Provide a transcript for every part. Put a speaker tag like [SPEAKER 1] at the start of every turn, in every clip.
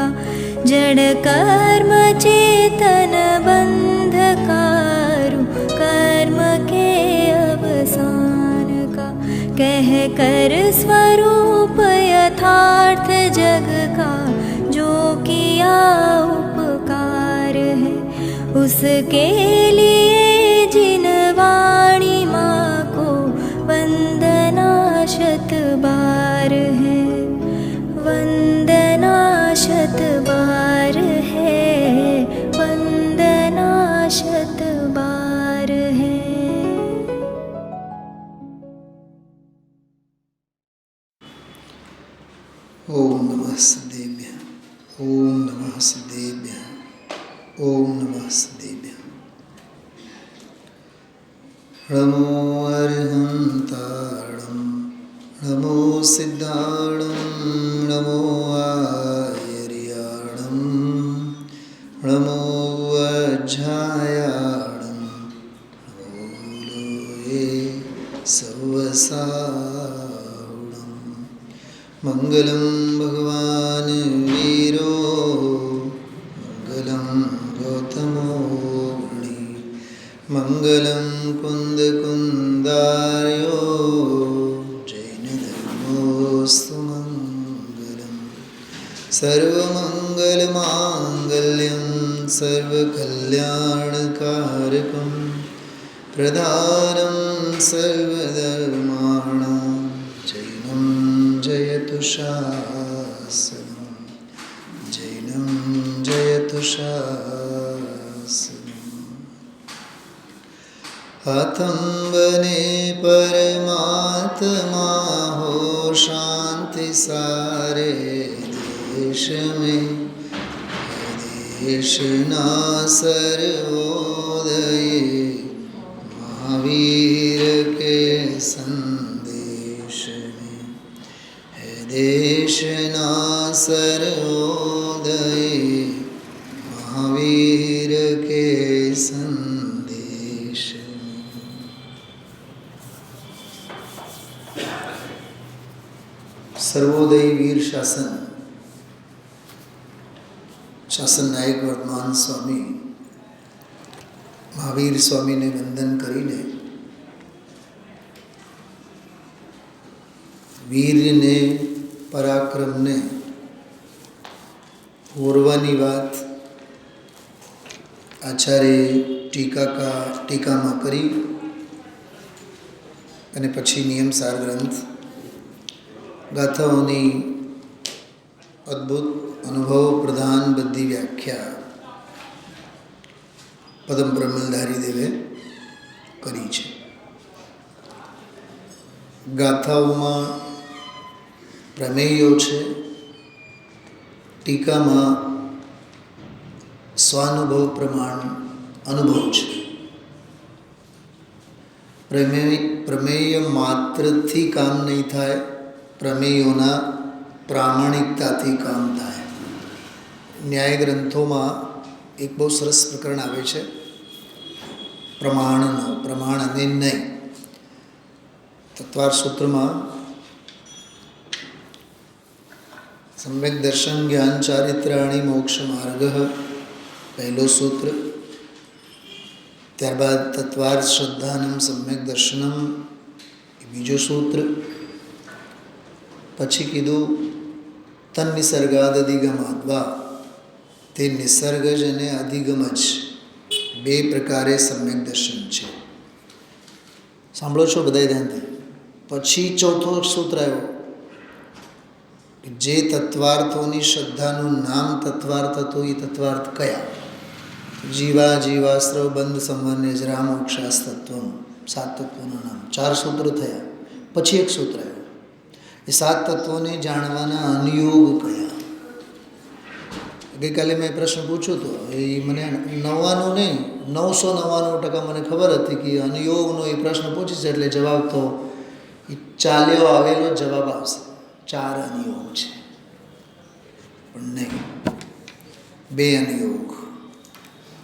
[SPEAKER 1] का जड़ कर्म चेतन बंधकारु कर्म के अवसान का कह कर स्वरूप यथार्थ जग का जो किया उपकार है उसके लिए जिन वाणी माँ को वंदना शत बार है वंदना शत बार है वंदना शत बार है।
[SPEAKER 2] ओम नमः सिद्धेभ्यः ओम नमः सिद्धेभ्यः ओम नमः सिद्धेभ्यः। नमो अर्हन्ताणं नमो सिद्धाणं नमो आयर्याणं नमो वज्रायाणं नमो लोये सवसारणं। मंगलं भगवान् वीरो मंगलं गौतमो मुनि मंगलं कुन्दकुन्दार्यो जैनधर्मोऽस्तु मंगलम्। सर्वमङ्गलमाङ्गल्यं सर्वकल्याणकारकं प्रधानं सर्वधर्माणां जैनं जयतु शासनं जैनं जयतु शासनं। हतं बने परमात्मा हो शांति सारे देश में देशना सर्वोदये महावीर के संदेश में है देशना सर्वोदये महावीर के संदेश में। सर्वोदय वीर शासन शासन नायक वर्तमान स्वामी महावीर स्वामी ने वंदन करीने वीर ने पराक्रम ने पूर्वानी बात आचार्य टीका में करी અને પછી નિયમસાર ગ્રંથ ગાથાઓની અદ્ભુત અનુભવ પ્રધાન બધી વ્યાખ્યા પદમ બ્રહ્મલધારી દેવે કરી છે. ગાથાઓમાં પ્રમેયો છે, ટીકામાં સ્વાનુભવ પ્રમાણ અનુભવ છે. પ્રમેય માત્રથી કામ નહીં થાય, પ્રમેયોના પ્રામાણિકતાથી કામ થાય. ન્યાય ગ્રંથોમાં એક બહુ સરસ પ્રકરણ આવે છે પ્રમાણનો, પ્રમાણ અને નહીં. તત્વાર સૂત્રમાં સમ્યક દર્શન જ્ઞાન ચારિત્રાણી મોક્ષ માર્ગ પહેલો સૂત્ર, ત્યારબાદ તત્વાર શ્રદ્ધાનમ સમ્યક દર્શનમ એ બીજો સૂત્ર, પછી કીધું તન નિસર્ગાદ અધિગમાદ્વા, તે નિસર્ગ જ અને અધિગમ જ બે પ્રકારે સમ્યક દર્શન છે. સાંભળો છો બધા ધ્યાનથી. પછી ચોથો સૂત્ર આવ્યો, જે તત્વાર્થોની શ્રદ્ધાનું નામ તત્વાર્થ હતો એ તત્વાર્થ કયા? જીવા જીવાશ્રવ બંધ સંવર્ણ જરામ મોક્ષાસ તત્વમ, 7 તત્વોનું નામ. 4 સૂત્રો થયા. પછી એક સૂત્ર આવ્યું, એ 7 તત્વોને જાણવાના અનુયોગ કયા? ગઈકાલે મેં પ્રશ્ન પૂછ્યો હતો, એ મને 99 નહીં 999% મને ખબર હતી કે અનુયોગનો એ પ્રશ્ન પૂછીશ એટલે જવાબ તો એ ચાલ્યો આવેલો જવાબ આવશે. 4 અનુયોગ છે, પણ નહીં, 2 અનુયોગ.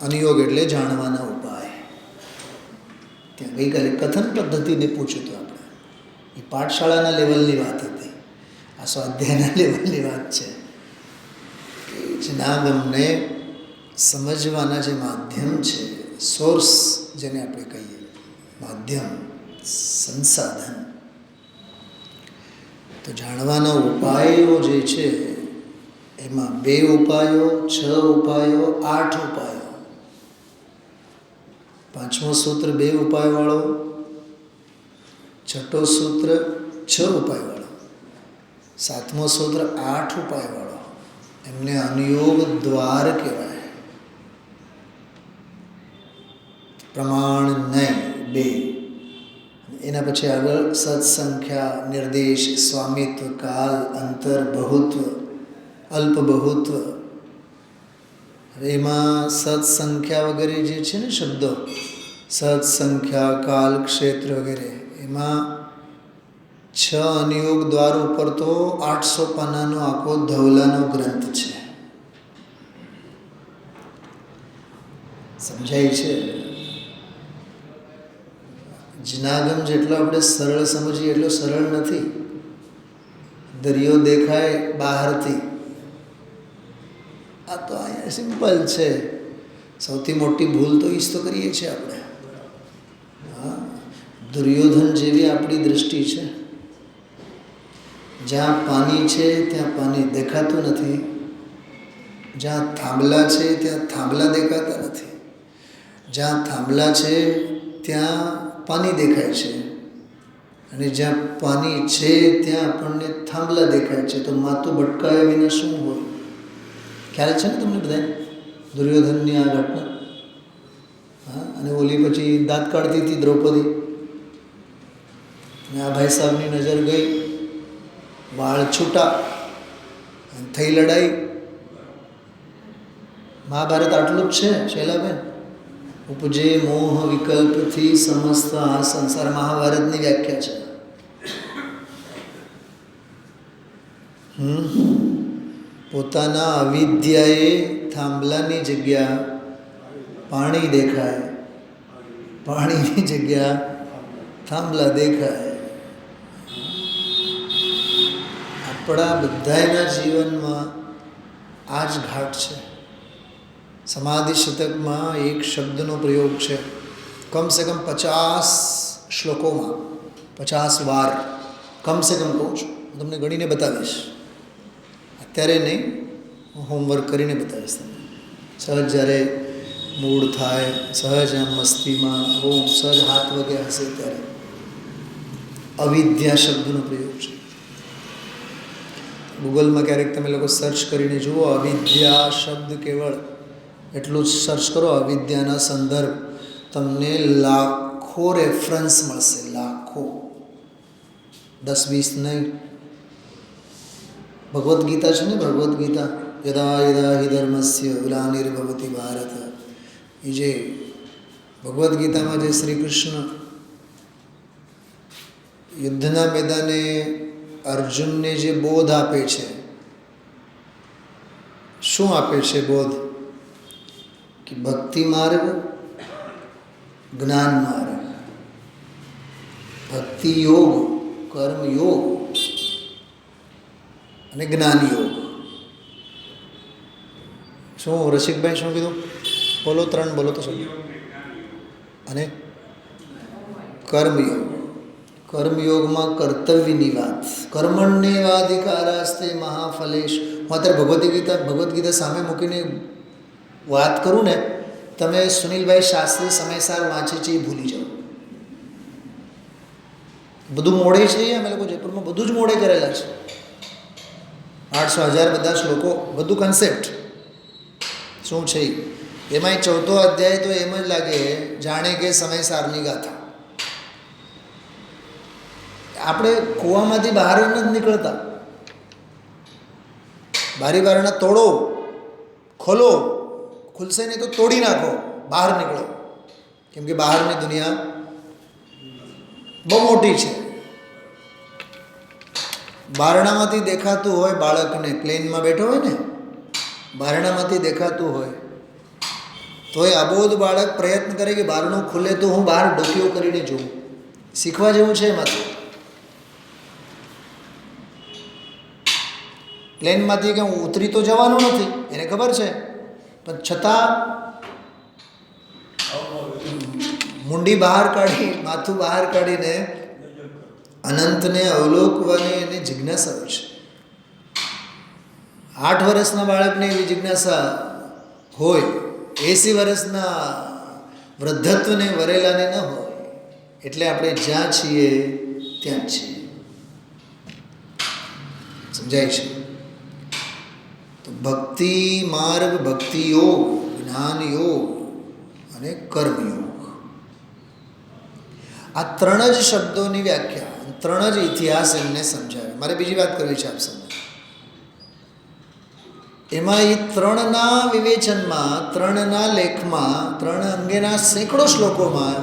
[SPEAKER 2] અનુયોગ એટલે જાણવાના ઉપાય. ત્યાં ગઈકાલે કથન પદ્ધતિને પૂછ્યું હતું આપણે, એ પાઠશાળાના લેવલની વાત હતી, આ સ્વાધ્યાયના લેવલની વાત છે. જ્ઞાગમને સમજવાના જે માધ્યમ છે, સોર્સ જેને આપણે કહીએ, માધ્યમ, સંસાધન, તો જાણવાના ઉપાયો જે છે એમાં 2 ઉપાયો, 6 ઉપાયો, 8 ઉપાયો. 5મો સૂત્ર 2 ઉપાયવાળો, 6ઠો સૂત્ર 6 ઉપાયવાળો, 7મો સૂત્ર 8 ઉપાયવાળો. એમને અનુયોગ દ્વાર કહેવાય. પ્રમાણ નહીં 2. એના પછી આગળ સત્સંખ્યા, નિર્દેશ, સ્વામિત્વ, કાલ, અંતર, બહુત્વ, અલ્પ બહુત્વ. હવે એમાં સત્સંખ્યા વગેરે જે છે ને શબ્દો, સત્સંખ્યા, કાલ, ક્ષેત્ર વગેરે, એમાં 6 અનુયોગ દ્વાર ઉપર તો 800 પાનાનો આખો ધવલાનો ગ્રંથ છે. સમજાય છે? જ્ઞાગમ જેટલો આપણે સરળ સમજીએ એટલો સરળ નથી. દરિયો દેખાય બહારથી, આ તો અહીંયા સિમ્પલ છે. સૌથી મોટી ભૂલ તો ઈ જ તો કરીએ છીએ આપણે. હા, દુર્યોધન જેવી આપણી દૃષ્ટિ છે. જ્યાં પાણી છે ત્યાં પાણી દેખાતું નથી, જ્યાં થાંભલા છે ત્યાં થાંભલા દેખાતા નથી, જ્યાં થાંભલા છે ત્યાં પાણી દેખાય છે, અને જ્યાં પાણી છે ત્યાં આપણને થાંભલા દેખાય છે. તો માથું ભટકાયા વિના શું હોય? ખ્યાલ છે ને તમને બધાને દુર્યોધનની આ ઘટના? હા, અને ઓલી પછી દાંત કાઢતી હતી દ્રૌપદી, અને આ ભાઈ સાહેબની નજર ગઈ, વાળ છૂટા, થઈ લડાઈ. મહાભારત આટલું જ છે શૈલાબેન. ઉપજે મોહ વિકલ્પથી સમસ્ત આ સંસાર, મહાભારતની વ્યાખ્યા છે. પોતાના અવિદ્યાએ થાંભલાની જગ્યા પાણી દેખાય, પાણીની જગ્યા થાંભલા દેખાય. આપણા બધાના જીવનમાં આ જ ઘાટ છે. સમાધિ શતકમાં એક શબ્દનો પ્રયોગ છે, કમસે કમ 50 શ્લોકોમાં, 50 વાર, કમસે કમ કહું છું. હું તમને ગણીને બતાવીશ, અત્યારે નહીં, હું હોમવર્ક કરીને બતાવીશ તમને. સહજ જ્યારે મૂડ થાય, સહજ આમ મસ્તીમાં હું સહજ હાથ વગે હશે ત્યારે અવિદ્યા શબ્દનો પ્રયોગ છે. ગૂગલમાં ક્યારેક તમે લોકો સર્ચ કરીને જુઓ, અવિદ્યા શબ્દ કેવળ એટલું જ સર્ચ કરો, અવિદ્યાના સંદર્ભ, તમને લાખો રેફરન્સ મળશે, લાખો, 10-20 નહીં. ભગવદ્ ગીતા છે ને, ભગવદ્ ગીતા, યદા યદા હિ ધર્મસ્ય ગ્લાનિર્ભવતિ ભારત, એ જે ભગવદ્ ગીતામાં જે શ્રી કૃષ્ણ યુદ્ધના મેદાને અર્જુનને જે બોધ આપે છે, શું આપે છે બોધ? કે ભક્તિ માર્ગ, જ્ઞાન માર્ગ, ભક્તિ યોગ, કર્મ યોગ અને જ્ઞાન યોગ. શું રસિકભાઈ શું કીધું? બોલો, 3 બોલો તો શું? અને કર્મયોગ. કર્મયોગમાં કર્તવ્યની વાત, કર્મણ્યેવાધિકારાસ્તે મહાફલેશ. હું અત્યારે ભગવદ્ ગીતા સામે મૂકીને વાત કરું ને, તમે સુનિલભાઈ શાસ્ત્રી સમયસાર વાંચે છે એ ભૂલી જાઓ. બધું મોડે છે, અમે લોકો જયપુરમાં બધું જ મોડે કરેલા છે. 800,000 બધા શ્લોકો, બધું કન્સેપ્ટ શું છે એમાંય 4થો અધ્યાય તો એમ જ લાગે જાણે કે સમયસારની ગાથા. આપણે કૂવામાંથી બહાર જ નથી નીકળતા. બારી બારણા તોડો, ખોલો, ખુલશે નહીં તો તોડી નાખો, બહાર નીકળો. કેમ કે બહારની દુનિયા બહુ મોટી છે. બારણામાંથી દેખાતું હોય બાળકને, પ્લેનમાં બેઠો હોય ને, બારણામાંથી દેખાતું હોય તો એ અબોધ બાળક પ્રયત્ન કરે કે બારણું ખુલે તો હું બહાર ડોકીઓ કરીને જોઉં. શીખવા જેવું છે એમાંથી. પ્લેનમાંથી કે હું ઉતરી તો જવાનો નથી, એને ખબર છે, પણ છતાં મુંડી બહાર કાઢી, માથું બહાર કાઢીને અનંતને અવલોકવાની એને જિજ્ઞાસા હોય છે. 8 વર્ષના બાળકને એવી જિજ્ઞાસા હોય, 80 વર્ષના વૃદ્ધત્વને વરેલાને ન હોય. એટલે આપણે જ્યાં છીએ ત્યાં જ છીએ. સમજાય છે? તો ભક્તિ માર્ગ, ભક્તિ યોગ, જ્ઞાન યોગ અને કર્મયોગ, આ 3 જ શબ્દોની વ્યાખ્યા, 3 જ ઇતિહાસ એમને સમજાવે. મારે બીજી વાત કરવી છે આપ સામે. એમાં એ 3ના વિવેચનમાં, 3ના લેખમાં, 3 અંગેના સેંકડો શ્લોકોમાં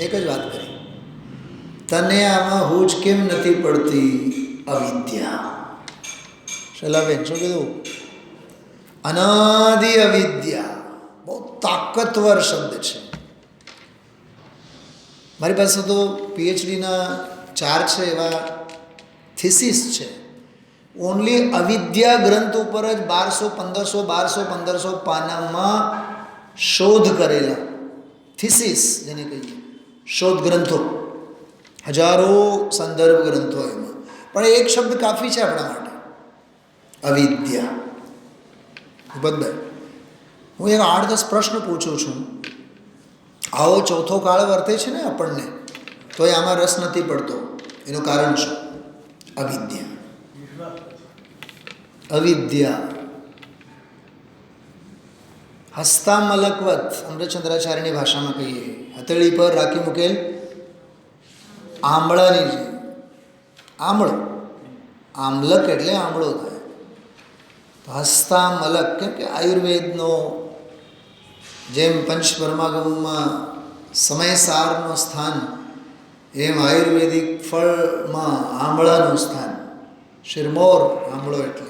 [SPEAKER 2] એક જ વાત કરી, તને આમાં હૂજ કેમ નથી પડતી? અવિદ્યા. શૈલાબેન શું કીધું? અનાદિ અવિદ્યા. બહુ તાકતવર શબ્દ છે. મારી પાસે તો પીએચડીના 4 છે એવા થીસીસ છે, ઓનલી અવિદ્યા ગ્રંથ ઉપર જ 1200-1500 પાનામાં શોધ કરેલા થીસીસ, જેને કહીએ શોધ ગ્રંથો, હજારો સંદર્ભ ગ્રંથો. એમાં પણ એક શબ્દ કાફી છે આપણા માટે, અવિદ્યા. ભૂપતભાઈ, હું એક 8-10 પ્રશ્ન પૂછું છું, આવો ચોથો કાળ વર્તે છે ને આપણને, તો એ આમાં રસ નથી પડતો. એનું કારણ શું? અવિદ્યા. અવિદ્યા. હસ્તા મલકવત, અમૃતચંદ્રાચાર્યની ભાષામાં કહીએ, હથેળી પર રાખી મૂકેલ આંબળાની જે આંબળો, આમલક એટલે આંબળો થાય. તો હસ્તા મલક, કેમ કે આયુર્વેદનો જેમ પંચપરમાગમમાં સમયસારનું સ્થાન, એમ આયુર્વેદિક ફળમાં આંબળાનું સ્થાન. શિરમોર આંબળો એટલે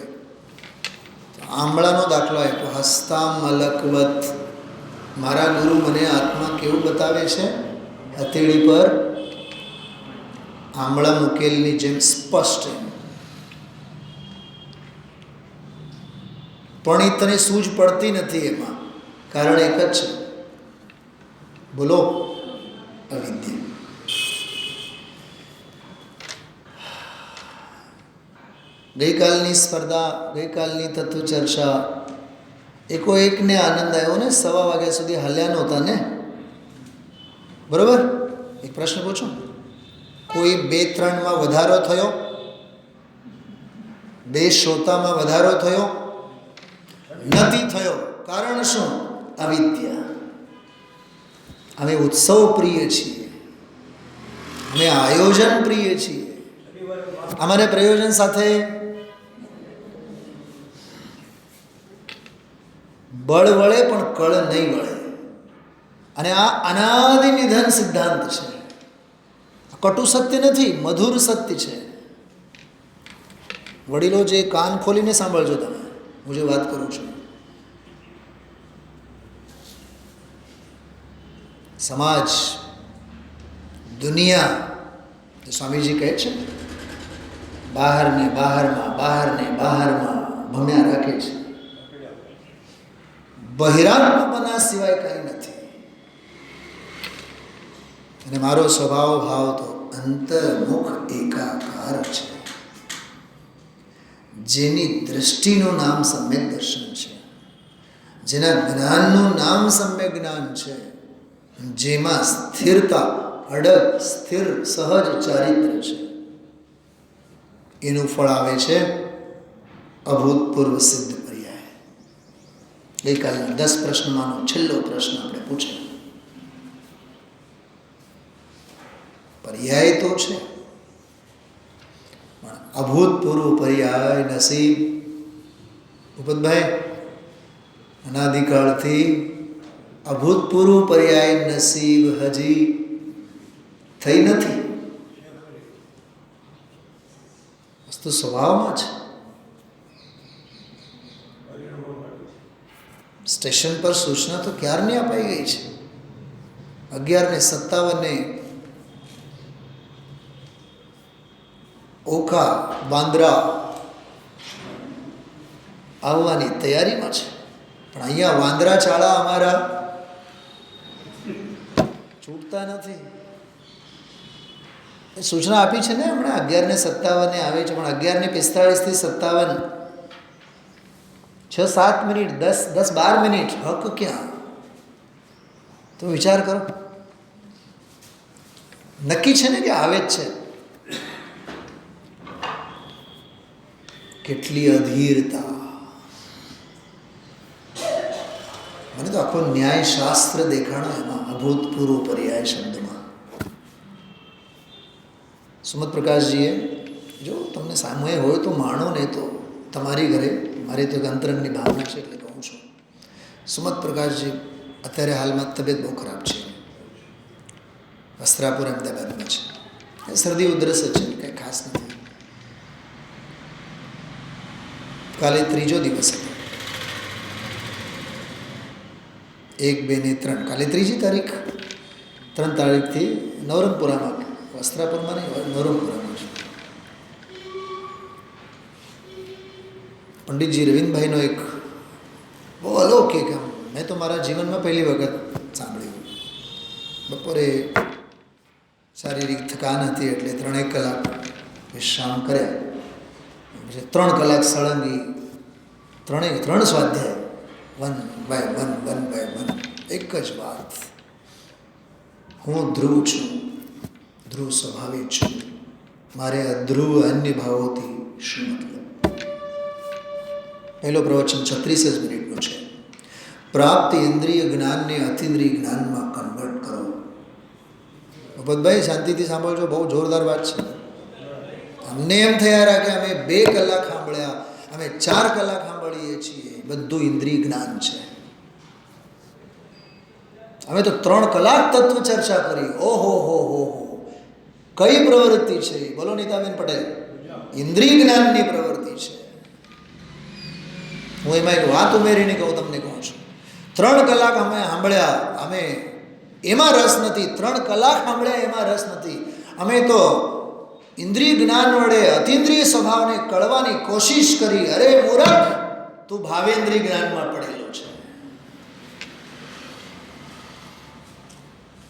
[SPEAKER 2] આંબળાનો દાખલો આપ્યો. હસ્તા મલકવત. મારા ગુરુ મને આત્મા કેવું બતાવે છે? હથેળી પર આંબળા મૂકેલની જેમ સ્પષ્ટ. પણ એ તને સૂઝ પડતી નથી. એમાં કારણ એક જ છે, બોલો, અવિદ્યા. ગઈકાલની સ્પર્ધા, ગઈકાલની તત્વ ચર્ચા, એકોએકને આનંદ આવ્યો ને, 1:15 વાગ્યા સુધી હલ્યા નહોતા ને, બરોબર? એક પ્રશ્ન પૂછું, કોઈ 2-3માં વધારો થયો? 2 શ્રોતામાં વધારો થયો? નથી થયો. કારણ શું? અવિદ્યા. અમે ઉત્સવ પ્રિય છીએ, અમે આયોજન પ્રિય છીએ. અમારે પ્રયોજન સાથે બળ વળે પણ કળ નહીં વળે. અને આ અનાદિ નિધન સિદ્ધાંત છે. કટુ સત્ય નથી, મધુર સત્ય છે. વડીલો, જે કાન ખોલીને સાંભળજો તમે, હું જે વાત કરું છું. સમાજ, દુનિયા, જે સ્વામીજી કહે છે, બહારને બહારમાં, બહારને બહારમાં ભમ્યા રાખે છે. બહિરાત્મપના સિવાય કંઈ નથી. અને મારો સ્વભાવ ભાવ તો અંતર્મુખ એકાકાર છે. જેની દૃષ્ટિનું નામ સમ્યક દર્શન છે, જેના જ્ઞાનનું નામ સમ્યક જ્ઞાન છે, જેમાં સ્થિરતા, અડગ, સ્થિર, સહજ ચારિત્ર છે, એનું ફળ આવે છે અભૂતપૂર્વ સિદ્ધ પર્યાય. ગઈકાલના 10 પ્રશ્નમાંનો છેલ્લો પ્રશ્ન આપણે પૂછ્યો. પર્યાય તો છે, પણ અભૂતપૂર્વ પર્યાય નસીબ. ભૂપતભાઈ, અનાદિકાળથી અભૂતપૂર્વ પર્યાય નસીબ હજી થઈ નથી. વસ્તુ સ્વભાવમાં છે. સ્ટેશન પર સૂચના તો ક્યારની અપાઈ ગઈ છે. 11:57 ઓખા, બાંદ્રા આવવાની તૈયારીમાં છે. પણ અહીંયા વાંદરા ચાળા અમારા છૂટતા નથી. એ સૂચના આપી છે ને હમણાં 11:57 આવે છે, પણ 11:45 થી 57 6-7 મિનિટ 10-12 મિનિટ હક ક્યાં? તો વિચાર કરો. નક્કી છે ને કે આવે જ છે. કેટલી અધીરતા! મને તો આખો ન્યાયશાસ્ત્ર દેખાણો એમાં અભૂતપૂર્વ પર્યાય શબ્દમાં. સુમત પ્રકાશજીએ, જો તમને સામે હોય તો માણો, નહીં તો તમારી ઘરે, મારી તો એક અંતરંગની ભાવના છે એટલે કહું છું. સુમત પ્રકાશજી અત્યારે હાલમાં તબિયત બહુ ખરાબ છે. વસ્ત્રાપુર અમદાવાદમાં છે. શરદી ઉધરસ જ છે, કંઈ ખાસ નથી. કાલે 3જો દિવસ હતો. 1, 2 ને 3, કાલે 3જી તારીખ. 3 તારીખથી નવરંગપુરામાં, વસ્ત્રાપુરમાં નહીં, નવરંગપુરામાં છે. પંડિતજી રવિન્દભાઈનો એક બહુ અલૌકિક, મેં તો મારા જીવનમાં પહેલી વખત સાંભળ્યું. બપોરે શારીરિક થકાન હતી એટલે 3 કલાક વિશ્રામ કર્યા. પછી 3 કલાક સળંગી 3 સ્વાધ્યાય, 1 by 1 એક જ વાત. હું ધ્રુવ છું, ધ્રુવ સ્વભાવિક છું, મારે અધ્રુવ અન્ય ભાવોથી શું મતલબ? પહેલો પ્રવચન 36 જ મિનિટનું છે. પ્રાપ્ત ઇન્દ્રિય જ્ઞાનને અતિન્દ્રિય જ્ઞાનમાં કન્વર્ટ કરો. ભગતભાઈ શાંતિથી સાંભળજો, બહુ જોરદાર વાત છે. અમને એમ થયા રાખે અમે 2 કલાક સાંભળ્યા, અમે 4 કલાક સાંભળીએ છીએ, બધું ઇન્દ્રિય જ્ઞાન છે. અમે તો 3 કલાક તત્વ ચર્ચા કરી. ઓહો હો હો હો, કઈ પ્રવૃત્તિ છે? બોલો નીતાબેન પટેલ. ઇન્દ્રિય જ્ઞાનની પ્રવૃત્તિ છે. હું એમાં એક વાત ઉમેરીને કહું, તમને કહું છું, 3 કલાક અમે સાંભળ્યા, અમે એમાં રસ નથી. 3 કલાક સાંભળ્યા એમાં રસ નથી. અમે તો ઇન્દ્રિય જ્ઞાન વડે અતિન્દ્રિય સ્વભાવને કળવાની કોશિશ કરી. અરે મૂર્ખ, તું ભાવેન્દ્રિય જ્ઞાનમાં પડેલો છે.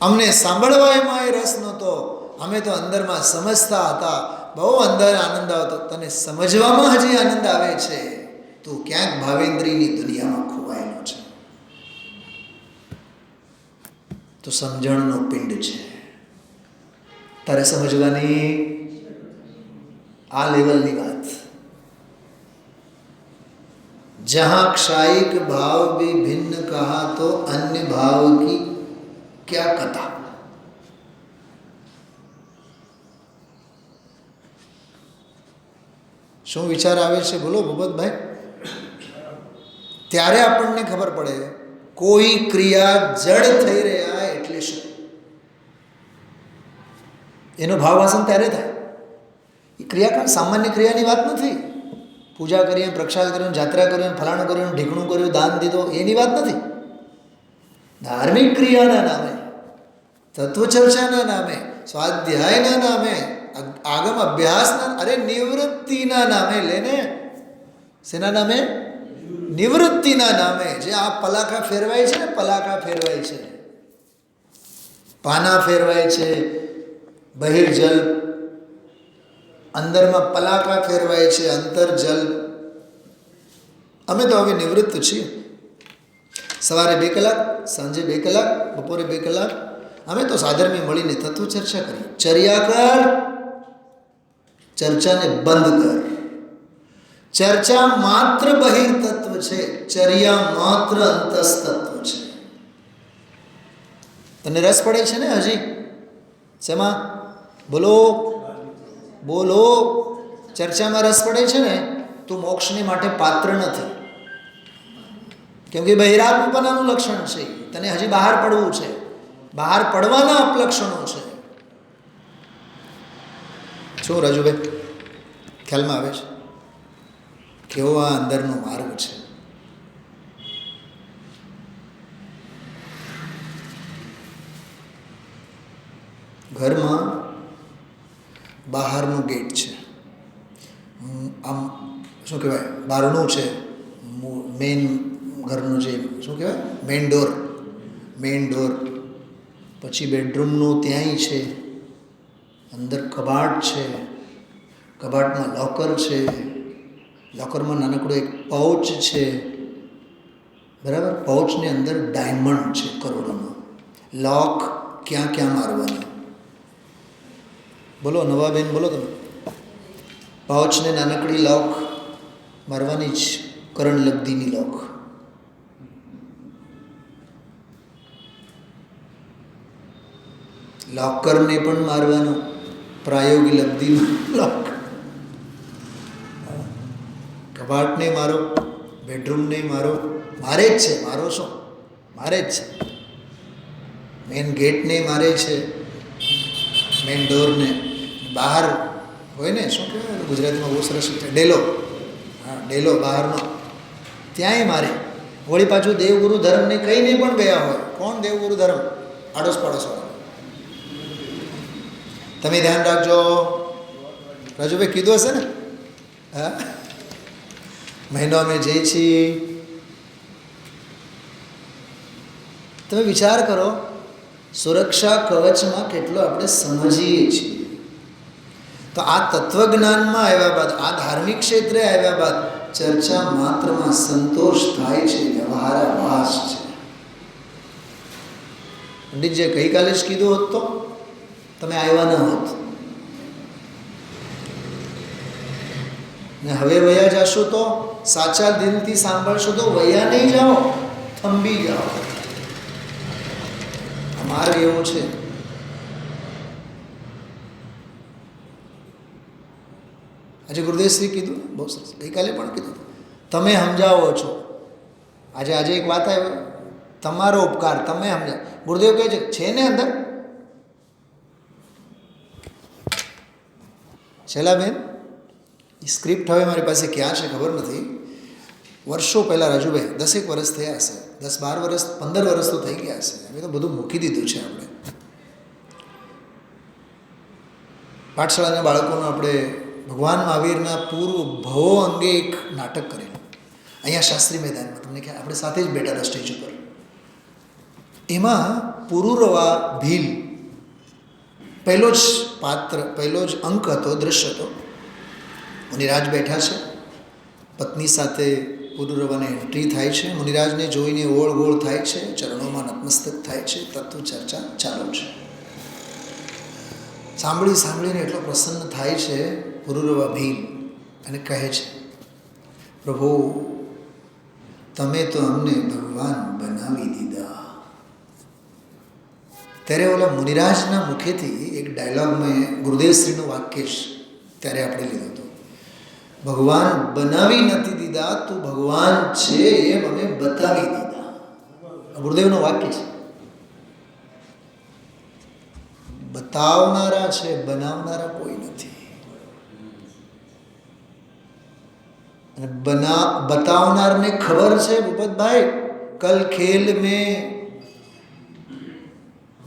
[SPEAKER 2] અમને સાંભળવા એમાં એ રસ નહોતો. અમે તો અંદરમાં સમજતા હતા, બહુ અંદર આનંદ આવતો. તને સમજવામાં હજી આનંદ આવે છે, તું ક્યાંક ભાવેન્દ્રિયની દુનિયામાં ખોવાયેલો છે. તો સમજણનો પિંડ છે, તારે સમજવાની આ લેવલની વાત. જહાં क्षायिक भाव भी भिन्न कहा तो अन्य भाव की क्या कथा. શું વિચાર આવે છે બોલો ભગવતભાઈ? ત્યારે આપણને ખબર પડે કોઈ ક્રિયા જડ થઈ રહ્યા એટલે શું. એનો ભાવવાસન ત્યારે થાય. એ ક્રિયા સામાન્ય ક્રિયાની વાત નથી. પૂજા કરીએ, પ્રક્ષાલ કર્યું, જાત્રા કર્યું, ફલાણું કર્યું, ઢીકણું કર્યું, દાન દીધો, એની વાત નથી. ધાર્મિક ક્રિયાના નામે, તત્વચર્ચાના નામે, સ્વાધ્યાયના નામે, આગમ અભ્યાસના, અરે નિવૃત્તિના નામે લેને. શેના નામે? નિવૃત્તિના નામે. જે આ પલાખા ફેરવાય છે ને, પલાખા ફેરવાય છે, પાના ફેરવાય છે, બહિર્જલ, અંદરમાં પલાકા ફેરવાય છે, અંતરજલ. અમે તો હવે નિવૃત્ત છીએ. સવારે 2 કલાક, સાંજે 2 કલાક, બપોરે 2 કલાક અમે તો સાધર્મી મળીને તત્વ ચર્ચા કરીએ. ચર્યા કર, ચર્ચાને બંધ કર. ચર્ચા માત્ર બહિર્તત્વ છે, ચર્યા માત્ર અંતસ્તત્વ છે. તને રસ પડે છે ને હજી? શેમાં? બોલો બોલો. ચર્ચામાં રસ પડે છે ને, તું મોક્ષને માટે પાત્ર નથી. કેમ કે બહિરાત્મપણાનું લક્ષણ છે. તને હજી બહાર પડવું છે. બહાર પડવાના અપલક્ષણો છે. શું રાજુભાઈ, ખ્યાલમાં આવે છે કેવો આ અંદરનો માર્ગ છે? ઘરમાં બહારનું ગેટ છે, આમ શું કહેવાય, બારણું છે, મેઇન ઘરનું જે શું કહેવાય મેઇન ડોર, પછી બેડરૂમનું ત્યાંય છે, અંદર કબાટ છે, કબાટમાં લોકર છે, લોકરમાં નાનકડું એક પાઉચ છે, બરાબર. પાઉચની અંદર ડાયમંડ છે કરોડોનો. લોક ક્યાં ક્યાં મારવાનું બોલો નવાબેન, બોલો તમે. પાઉચને નાનકડી લોક મારવાની જ, કરણ લબ્ધીની લોક. લોકરને પણ મારવાનું, પ્રાયોગિક લબ્ધીનું લોક. કબાટને મારો, બેડરૂમને મારો, મારે જ છે. મારો શું? મારે જ છે. મેન ગેટને મારે છે, મેન ડોરને. બહાર હોય ને, શું કહેવાય ગુજરાતીમાં બહુ સરસ છે, ડેલો. હા, ડેલો બહારનો, ત્યાંય મારે. વળી પાછું દેવગુરુ ધર્મને કહીને પણ ગયા હોય. કોણ દેવગુરુ ધર્મ? આડોશ પાડોશવાળા. તમે ધ્યાન રાખજો. રાજુભાઈ કીધું હશે ને? હા, મહિનો અમે જઈએ છીએ. તમે વિચાર કરો, સુરક્ષા કવચમાં કેટલો આપણે સમજીએ છીએ. તો આ તત્વજ્ઞાનમાં આવ્યા બાદ, આ ધાર્મિક ક્ષેત્રે આવ્યા બાદ ચર્ચા માત્રમાં સંતોષ થાય છે, વ્યવહારાભાસ છે. પંડિતજીએ ગઈકાલે જ કીધું હોત તો તમે આવ્યા ન હોત, ને હવે વયા જશો તો, સાચા દિલથી સાંભળશો તો વયા નહીં જાઓ, થંભી જાઓ. આ માર્ગ એવો છે. આજે ગુરુદેવશ્રી કીધું, બહુ સરસ. ગઈકાલે પણ કીધું, તમે સમજાવો છો. આજે એક વાત આવી, તમારો ઉપકાર, તમે સમજાવો. ગુરુદેવ કહે છે ને અંદર શૈલાબેન, સ્ક્રિપ્ટ હવે મારી પાસે ક્યાં છે ખબર નથી. વર્ષો પહેલાં રાજુભાઈ, 10 વર્ષ થયા હશે, 10-12 વર્ષ, 15 વર્ષ તો થઈ ગયા હશે. હવે તો બધું મૂકી દીધું છે આપણે. પાઠશાળાના બાળકોનું આપણે ભગવાન મહાવીરના પૂર્વ ભવો અંગે એક નાટક કરેલું અહીંયા શાસ્ત્રી મેદાનમાં. તમને ખ્યાલ, આપણે સાથે જ બેઠા સ્ટેજ ઉપર. એમાં પુરુરવા ભીલ પહેલો જ પાત્ર, પહેલો જ અંક હતો, દ્રશ્ય હતો. મુનિરાજ બેઠા છે, પત્ની સાથે પુરુરવાને એન્ટ્રી થાય છે. મુનિરાજને જોઈને ઓળ ગોળ થાય છે, ચરણોમાં નતમસ્તક થાય છે. તત્વ ચર્ચા ચાલુ છે. સાંભળીને એટલો પ્રસન્ન થાય છે પુરુરવા ભીલ, અને કહે છે, પ્રભુ તમે તો અમને ભગવાન બનાવી દીધા. ત્યારે ઓલા મુનિરાજના મુખેથી એક ડાયલોગ મેં ગુરુદેવશ્રીનું વાક્ય છે ત્યારે આપણે લીધું હતું. ભગવાન બનાવી નથી દીધા, તું ભગવાન છે એમ અમે બતાવી દીધા. ગુરુદેવનું વાક્ય છે. બતાવનારા છે, બનાવનારા કોઈ નથી. અને બતાવનારને ખબર છે ભૂપતભાઈ, કલ ખેલ મેં,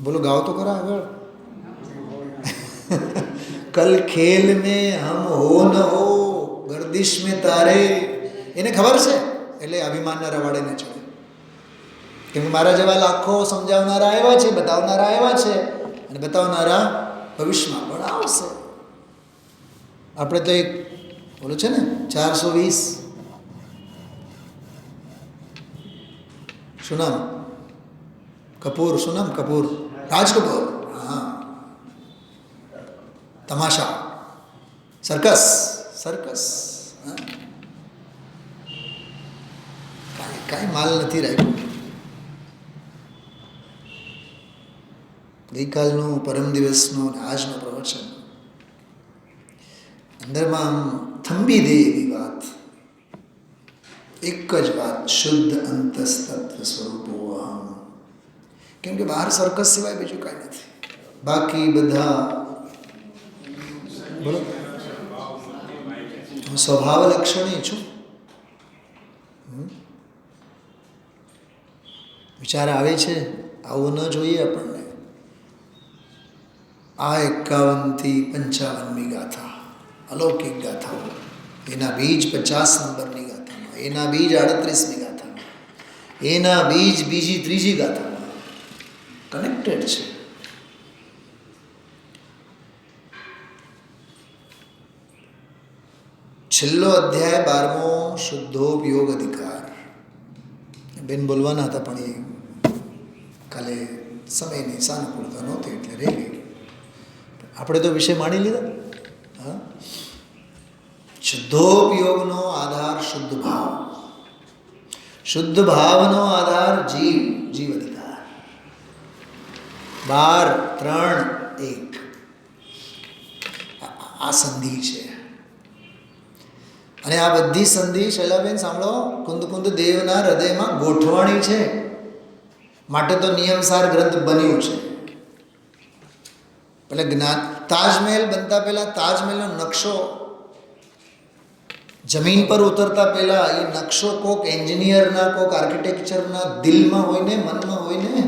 [SPEAKER 2] બોલો ગાઓ તો ખરા આગળ. કલ ખેલ મેં હમ હો ન હો, ગર્દિશ મેં તારે. એને ખબર છે, એટલે અભિમાનના રવાડે ન ચડે. કેમ કે મારા જેવા લાખો સમજાવનારા આવ્યા છે, બતાવનારા આવ્યા છે, અને બતાવનારા ભવિષ્યમાં પણ આવશે. આપણે તો એક બોલું છે ને 420 શું નામ? કપૂર. શું નામ? કપૂર, રાજ કપૂર. હા, તમાશા, સર્કસ. કાંઈ માલ નથી રાખ્યું. ગઈકાલનું, પરમ દિવસનું અને આજનું પ્રવચન અંદરમાં આમ થંભી દે એવી વાત. એક જ વાત, શુદ્ધ અંતસ્તત્વ સ્વરૂપો અહમ. કેમ કે બહાર સર્કસ સિવાય બીજું કાંઈ નથી. બાકી બધા બોલો, હું સ્વભાવ લક્ષણી છું. વિચાર આવે છે, આવું ન જોઈએ આપણને. આ 51 થી 55મી ગાથા, અલૌકિક ગાથાઓ. એના બીજ 50 નંબરની ગાથામાં, એના બીજ 38મી ગાથા. એના બીજ બીજી ત્રીજી ગાથામાં કનેક્ટેડ છે. છેલ્લો અધ્યાય 12મો શુદ્ધોપયોગ અધિકાર. બેન બોલવાના હતા પણ એ કાલે સમયની સાનુકૂળતા નહોતી એટલે રહી ગઈ. આપણે તો વિષય માણી લીધા. હા, શુદ્ધોપયોગનો આધાર શુદ્ધ ભાવ, શુદ્ધ ભાવનો આધાર જીવ અધિકાર. 12, 3, 1 આ સંધિ છે. અને આ બધી સંધિ શૈલાબેન સાંભળો, કુંદ દેવના હૃદયમાં ગોઠવાણી છે, માટે તો નિયમસાર ગ્રંથ બન્યું છે. એટલે જ્ઞાન તાજમહેલ બનતા પહેલા તાજમહેલનો નકશો જમીન પર ઉતરતા પહેલા એ નકશો કોક એન્જિનિયરના કોક આર્કિટેક્ચરના દિલમાં હોય ને મનમાં હોય ને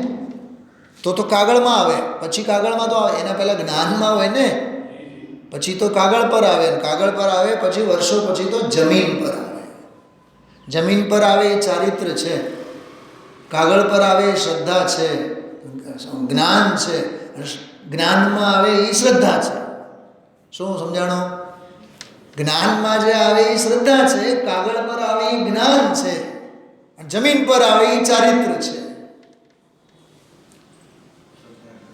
[SPEAKER 2] તો કાગળમાં આવે. પછી કાગળમાં તો આવે, એના પહેલા જ્ઞાનમાં હોય ને, પછી તો કાગળ પર આવે, કાગળ પર આવે પછી વર્ષો પછી તો જમીન પર આવે. જમીન પર આવે એ ચારિત્ર છે, કાગળ પર આવે એ શ્રદ્ધા છે, જ્ઞાન છે, જ્ઞાનમાં આવે એ શ્રદ્ધા છે. શું સમજાણો? જ્ઞાનમાં જે આવે એ શ્રદ્ધા છે, કાગળ પર આવે એ જ્ઞાન છે, જમીન પર આવે એ ચારિત્ર છે.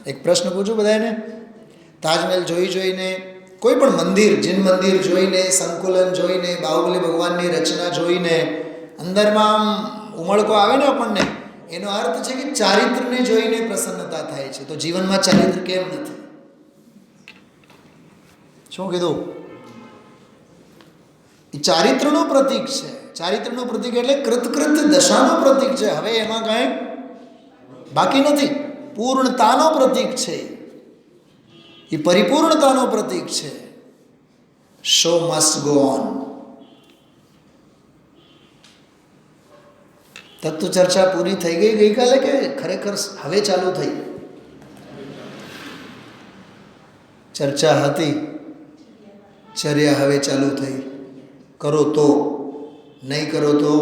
[SPEAKER 2] એક પ્રશ્ન પૂછું બધાને, તાજમહેલ જોઈને, કોઈ પણ મંદિર, જીન મંદિર જોઈને, સંકુલન જોઈને, બાહુબલી ભગવાનની રચના જોઈને અંદરમાં આમ ઉમળકો આવે ને આપણને, એનો અર્થ છે કે ચારિત્રને જોઈને પ્રસન્નતા થાય છે. તો જીવનમાં ચારિત્ર કેમ નથી? શું કીધું? એ ચારિત્રનું પ્રતીક છે. ચારિત્રનું પ્રતીક એટલે કૃતકૃત દશાનું પ્રતીક છે. હવે એમાં કાંઈ બાકી નથી. પૂર્ણતાનો પ્રતીક છે, એ પરિપૂર્ણતાનો પ્રતીક છે. Show must go on. તત્વ ચર્ચા પૂરી થઈ ગઈ ગઈકાલે કે ખરેખર હવે ચાલુ થઈ? ચર્ચા હતી, ચર્યા હવે ચાલુ થઈ. કરો તો, નહીં કરો તો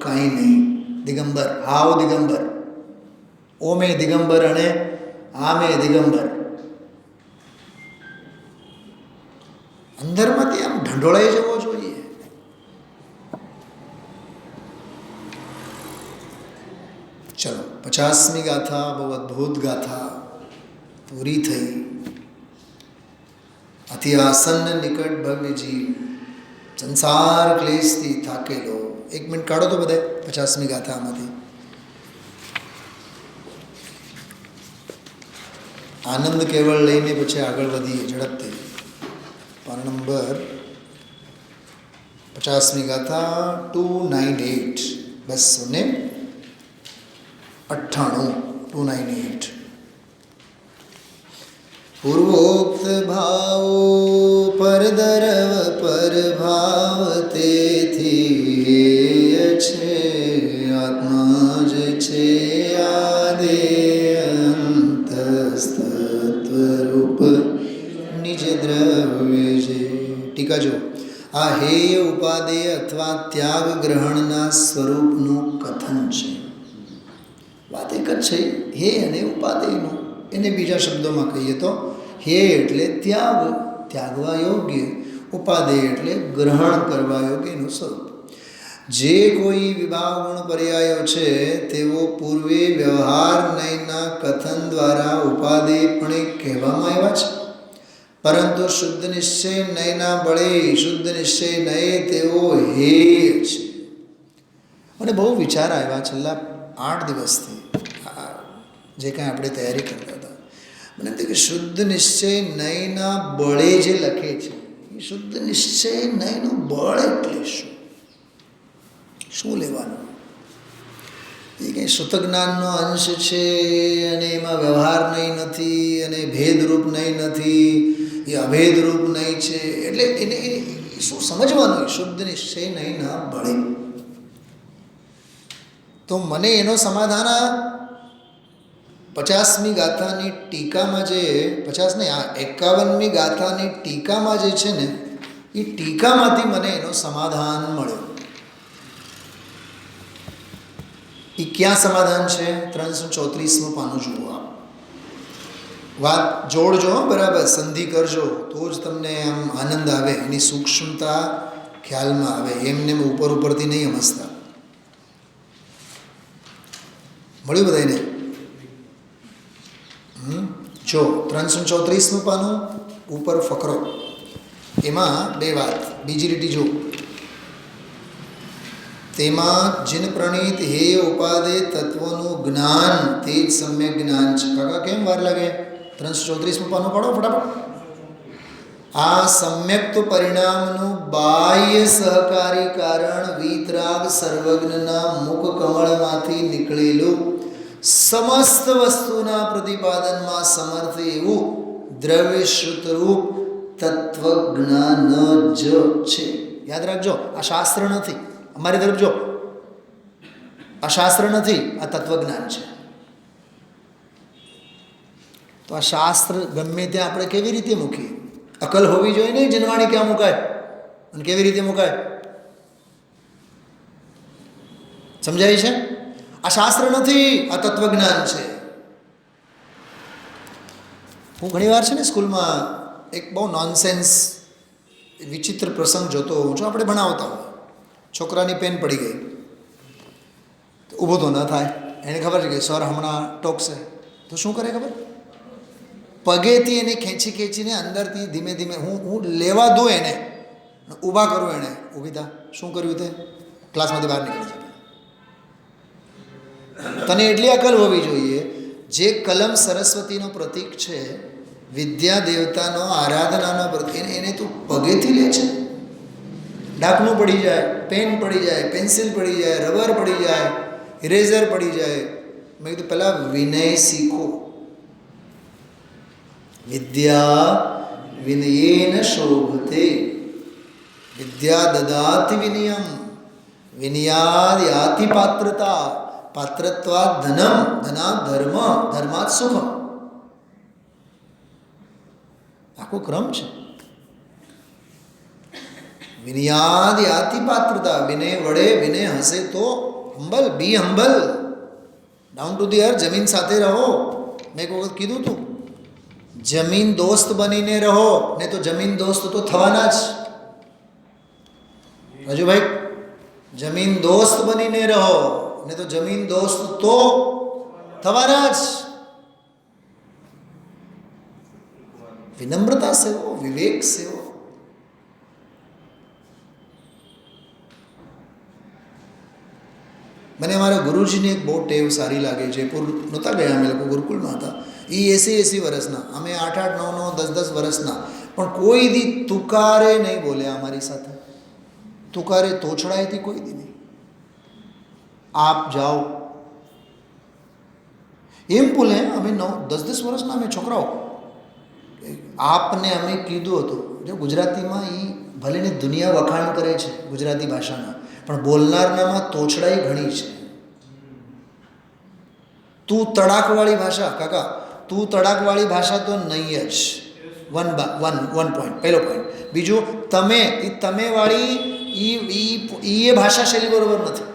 [SPEAKER 2] કાંઈ નહીં. દિગંબર, હાવ દિગંબર, ઓમે દિગંબર અને આમે દિગંબર. અંદરમાંથી આમ ઢંઢોળાઈ જવો જોઈએ. ચલો, 50મી ગાથા, બહુ અદ્ભુત ગાથા પૂરી થઈ. અતિ આસન્ન નિકટ ભવ્ય જીવ, સંસાર ક્લેશથી થાકેલો. 1 મિનિટ કાઢો તો બધા 50મી ગાથામાંથી. આનંદ કેવળ લઈને પછી આગળ વધીએ ઝડપથી. પાન નંબર 50મી ગાથા 298, 298. પૂર્વોક્ત ભાવો પરદરવ પરભાવ તેથી છે, આત્મા જ છે આદે અંતસ્તત્વરૂપ નિજ દ્રવ્ય છે. ટીકા જો, આ હેય ઉપાદેય અથવા ત્યાગ ગ્રહણના સ્વરૂપનું કથન છે. વાત એક જ છે, હે અને ઉપાદેયનું. એને બીજા શબ્દોમાં કહીએ તો હે એટલે ત્યાગ, ત્યાગવા યોગ્ય, ઉપાદેય એટલે ગ્રહણ કરવા યોગ્યનું સ્વરૂપ. જે કોઈ વિભાગ ગુણ પર્યાયો છે તેઓ પૂર્વે વ્યવહાર નયના કથન દ્વારા ઉપાદેયપણે કહેવામાં આવ્યા છે, પરંતુ શુદ્ધ નિશ્ચય નયના બળે શુદ્ધ નિશ્ચય નયે તેઓ હે છે. મને બહુ વિચાર આવ્યા છેલ્લા 8 દિવસથી, જે કાંઈ આપણે તૈયારી કરતા હતા. મને એમ થયું કે શુદ્ધ નિશ્ચય નયના બળે જે લખે છે, એ શુદ્ધ નિશ્ચય નયનું બળ એટલે શું લેવાનું? એ કંઈ શ્રુતજ્ઞાનનો અંશ છે અને એમાં વ્યવહાર નહીં નથી અને ભેદરૂપ નહીં નથી, એ અભેદરૂપ નહીં છે. એટલે એને શું સમજવાનું? શુદ્ધ નિશ્ચય નયના બળે. તો મને એનો સમાધાન 50મી ગાથાની ટીકામાં જે 51મી ગાથાની ટીકામાં જે છે ને, એ ટીકામાંથી મને એનો સમાધાન મળ્યો. એ ક્યાં સમાધાન છે? 334મું પાનું જુઓ આપ. વાત જોડજો બરાબર, સંધિ કરજો તો જ તમને આમ આનંદ આવે, એની સૂક્ષ્મતા ખ્યાલમાં આવે. એમને ઉપર ઉપરથી નહીં સમજતા. મળ્યું બધાને? જો 334મું પાનું ઉપર ફકરો, એમાં બે વાત. બીજી લીટી જો, તેમાં જીન પ્રણીત હેય ઉપાદે તત્વનું જ્ઞાન તે જ સમ્યક જ્ઞાન છે. કાકા કેમ વાર લાગે? 334મું પાનું પઢો ફટાફટ. આ સમ્યક તો પરિણામનું બાહ્ય સહકારી કારણ વિતરાગ સર્વજ્ઞના મુખ કમળમાંથી નીકળેલું સમસ્ત વસ્તુના પ્રતિપાદનમાં સમર્થ એવું દ્રવ્ય શ્રુતરૂપ તત્વજ્ઞાન જ છે. યાદ રાખજો, આ શાસ્ત્ર નથી. અમારી તરફ જો, આ શાસ્ત્ર નથી, આ તત્વજ્ઞાન છે. તો આ શાસ્ત્ર ગમે ત્યાં આપણે કેવી રીતે મૂકીએ? અકલ હોવી જોઈએ નહીં જનવાણી ક્યાં મુકાય અને કેવી રીતે મુકાય. સમજાય છે? આ શાસ્ત્ર નથી, આ તત્વજ્ઞાન છે. હું ઘણીવાર છે ને સ્કૂલમાં એક બહુ નોનસેન્સ વિચિત્ર પ્રસંગ જોતો હોઉં છું. આપણે ભણાવતા હોય, છોકરાની પેન પડી ગઈ, ઊભો તો ન થાય. એને ખબર છે કે સર હમણાં ટોકશે, તો શું કરે ખબર? પગેથી એને ખેંચી ખેંચીને અંદરથી ધીમે ધીમે હું લેવા દઉં એને, ઊભા કરું. એને ઊભી થા. શું કર્યું તે? ક્લાસમાંથી બહાર નીકળી જાય. તને એટલી અકલ હોવી જોઈએ, જે કલમ સરસ્વતીનો પ્રતીક છે, વિદ્યા દેવતાનો આરાધનાનો પ્રતીક, એને તું પગેથી લે છે. ડાકનું પડી જાય, પેન પડી જાય, પેન્સિલ પડી જાય, રબર પડી જાય, ઇરેઝર પડી જાય. મેં કીધું પહેલાં વિનય શીખો. વિદ્યા વિનયેન શોભતે, વિદ્યા દદાતિ વિનયમ, વિનયાદ યાતિ પાત્રતા, પાત્રત્વાદ ધનમ, ધનાદ ધર્મ, ધર્માદ સુખમ. આખો ક્રમ છે. વિનયાદ યાતિ પાત્રતા, વિનય વડે, વિનય હશે તો humble, be humble, down to the earth. જમીન સાથે રહો. મેં એક વખત કીધું હતું, જમીન દોસ્ત બનીને રહો, ને તો જમીન દોસ્ત તો થવાના જ. રાજુભાઈ, જમીન દોસ્ત બનીને રહો, ને તો જમીન દોસ્ત તો થવાના જ. વિનમ્રતા સેવો, વિવેક સેવો. મને અમારા ગુરુજીની એક બહુ ટેવ સારી લાગે. જયપુર નહોતા ગયા અમે લોકો, ગુરુકુળમાં હતા. એ 80 વર્ષના, અમે 8 9 10 વર્ષના, પણ કોઈ દી તુકારે નહીં બોલ્યા અમારી સાથે. તુકારે તોછડાયથી કોઈ દી નહીં. આપ જાઓ એમ બોલે. અમે 10 વર્ષના અમે છોકરાઓ. આપને અમે કીધું હતું, જો ગુજરાતીમાં એ ભલેને દુનિયા વખાણ કરે છે ગુજરાતી ભાષાના, પણ બોલનારનામાં તોછડાઈ ઘણી છે. તું તડાકવાળી ભાષા, કાકા તું તડાકવાળી ભાષા તો નહીં જ. વન પોઈન્ટ, પહેલો પોઈન્ટ. બીજું, તમે, એ તમેવાળી એ ભાષા શૈલી બરોબર નથી.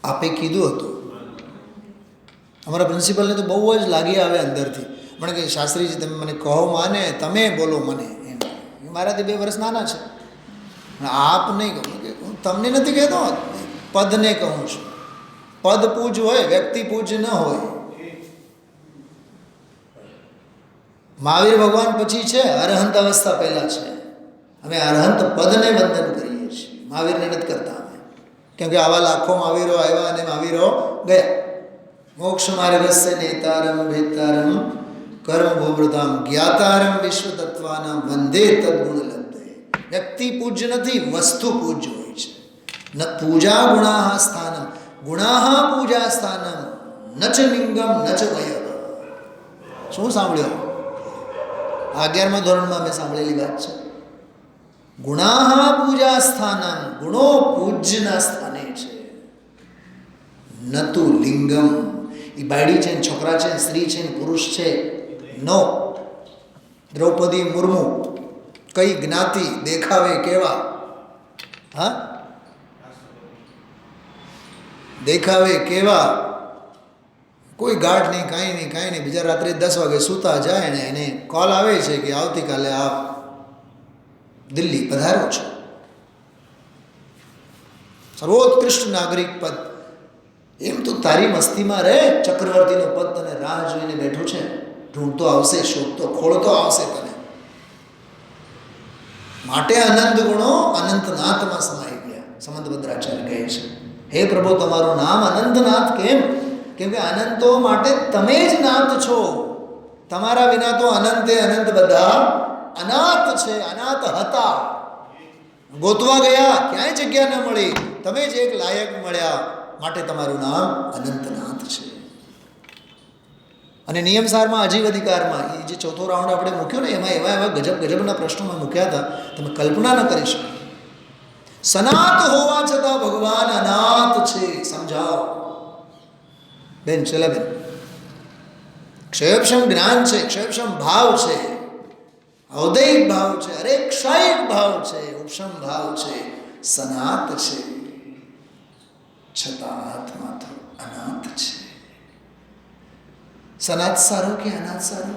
[SPEAKER 2] આપે કીધું હતું. અમારા પ્રિન્સિપલને તો બહુ જ લાગી આવે અંદરથી. મને કે શાસ્ત્રીજી તમે મને કહો માને, તમે બોલો મને. એમ મારાથી 2 વર્ષ નાના છે. આપ નહીં કહું, કે હું તમને નથી કહેતો, પદને કહું છું. પદ પૂજ હોય, વ્યક્તિ પૂજ ન હોય. મહાવીર ભગવાન પછી છે, અરહંત અવસ્થા પહેલાં છે. અમે અરહંત પદને વંદન કરીએ છીએ, મહાવીરને નથી કરતા અમે. કેમ કે આવા લાખો મહાવીરો આવ્યા અને મહાવીરો ગયા. મોક્ષ માર્ગસ્ય નેતારમ ભેતારમ કર્મ ભોબ્રતામ જ્ઞાતારમ વિશ્વ તત્વાના વંદે તદ્ગુણ લબ્ધે. વ્યક્તિ પૂજ્ય નથી, વસ્તુ પૂજ્ય હોય છે. ન પૂજા ગુણાહ સ્થાનમ, ગુણાહ પૂજા સ્થાનમ, ન ચ લિંગમ ન ચ વય. શું સાંભળ્યો? 11મા ધોરણમાં મેં સાંભળેલી વાત છે. ગુણાહ પૂજા સ્થાનમ, ગુણો પૂજ્યના સ્થાને છે. નતુ લિંગમ. એ બાયડી છે ને છોકરા છે, સ્ત્રી છે ને પુરુષ છે. નો. દ્રૌપદી મુર્મુ કઈ જ્ઞાતિ, દેખાવે કેવા? હા, દેખાવે કેવા, કોઈ ગાઢ નહીં, કાંઈ નહીં. બીજા રાત્રે 10 વાગે સૂતા જાય ને એને કોલ આવે છે કે આવતીકાલે આપ દિલ્હી પધારો છો, સર્વોત્કૃષ્ટ નાગરિક પદ. એમ તો તારી મસ્તીમાં રહે, ચક્રવર્તીનો પદ તને રાહ જોઈને બેઠો છે, ઢૂંઢતો આવશે, શોધતો ખોળતો આવશે તને. માટે અનંત ગુણો અનંતનાથમાં સમાઈ ગયા. સમંતભદ્રાચાર્ય કહે છે, હે પ્રભુ તમારું નામ અનંતનાથ કેમ? કેમ કે અનંતો માટે તમે જ નાથ છો. તમારા વિના તો અનંતે અનંત બધા અનાથ છે, અનાથ હતા. ગોતવા ગયા, ક્યાંય જગ્યા ન મળી, તમે જ એક લાયક મળ્યા, માટે તમારું નામ અનંતનાથ છે. અને નિયમસારમાં અજીવ અધિકારમાં એ જે ચોથો રાઉન્ડ આપણે મૂક્યો ને, એમાં એવા ગજબના પ્રશ્નોમાં મૂક્યા હતા, તમે કલ્પના ન કરી શકો. સનાત હોવા છતાં ભગવાન અનાથ છે, સમજાવો બેન. ચલા બેન, ક્ષયક્ષમ જ્ઞાન છે, ક્ષયક્ષમ ભાવ છે, ઔદૈિક ભાવ છે, અરે ક્ષયિક ભાવ છે, ઉપશમ ભાવ છે, સનાત છે, છતાં આત્મા તો અનાથ છે. સનાત સારો કે અનાથ સારો?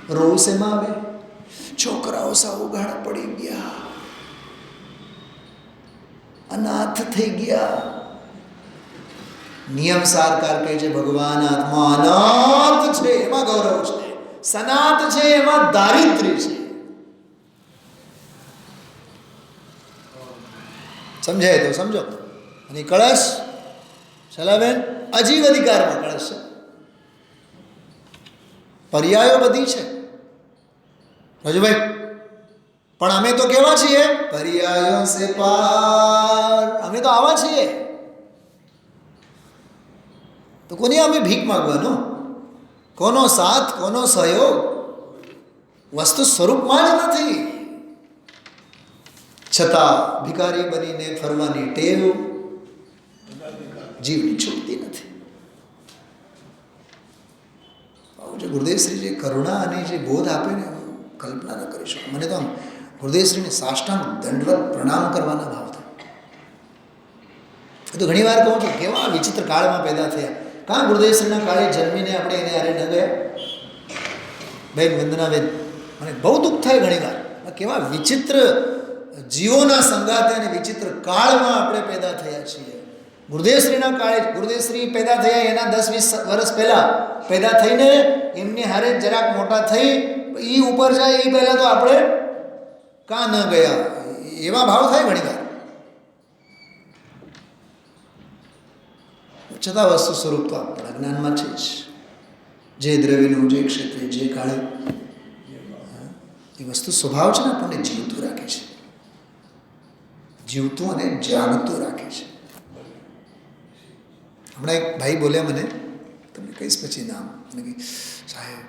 [SPEAKER 2] રોષ એમાં આવે, છોકરાઓ સાવ ઉઘાડા પડી ગયા, અનાથ થઈ ગયા. નિયમ સારકાર કહે છે ભગવાન આત્મા અનાથ છે, એમાં ગૌરવ છે. સનાત છે, એમાં દારિદ્ર્ય છે. સમજાય તો સમજો. અને કળશ ચલાવેન અજીવ અધિકારમાં કળશ છે. પર્યાયો બધી છે રજુભાઈ, પણ અમે તો કેવા છીએ? પર્યાયો સે પાર. અમે તો આવા છીએ. તો કોની અમે ભીખ માંગવાનો? કોનો સાથ, કોનો સહયોગ? વસ્તુ સ્વરૂપમાં જ નથી. છતાં ભિખારી બનીને ફરવાની ટેવ જીવની છૂટતી નથી. જે ગુરુદેવશ્રી જે કરુણા અને જે બોધ આપે ને, કલ્પના ન કરી શકો. મને તો આમ ગુરુદેવશ્રીને સાષ્ટાંગ દંડવત પ્રણામ કરવાના ભાવ થાય. એ તો ઘણી વાર કહું છું, કેવા વિચિત્ર કાળમાં પેદા થયા. કાં ગુરુદેવશ્રીના કાળે જન્મીને આપણે એને આરે ન ગયા? બેન વંદનાબેન, મને બહુ દુઃખ થાય ઘણી વાર. કેવા વિચિત્ર જીવોના સંગાતે અને વિચિત્ર કાળમાં આપણે પેદા થયા છીએ. ગુરુદેવશ્રીના કાળે, ગુરુદેવશ્રી પેદા થયા એના 10-20 વર્ષ પહેલાં પેદા થઈને એમની હારે જરાક મોટા થઈ, એ ઉપર જાય એ પહેલાં તો આપણે કાં ન ગયા? એવા ભાવ થાય ઘણી વાર. છતાં વસ્તુ સ્વરૂપ તો આપણા જ્ઞાનમાં છે જ. જે દ્રવ્યનું, જે ક્ષેત્રે, જે કાળે એ વસ્તુ સ્વભાવ છે ને, આપણને જીવતું રાખે છે. જીવતું અને જાગતું રાખે છે. હમણાં એક ભાઈ બોલ્યા મને, તમને કહીશ પછી નામ, મને કહી, સાહેબ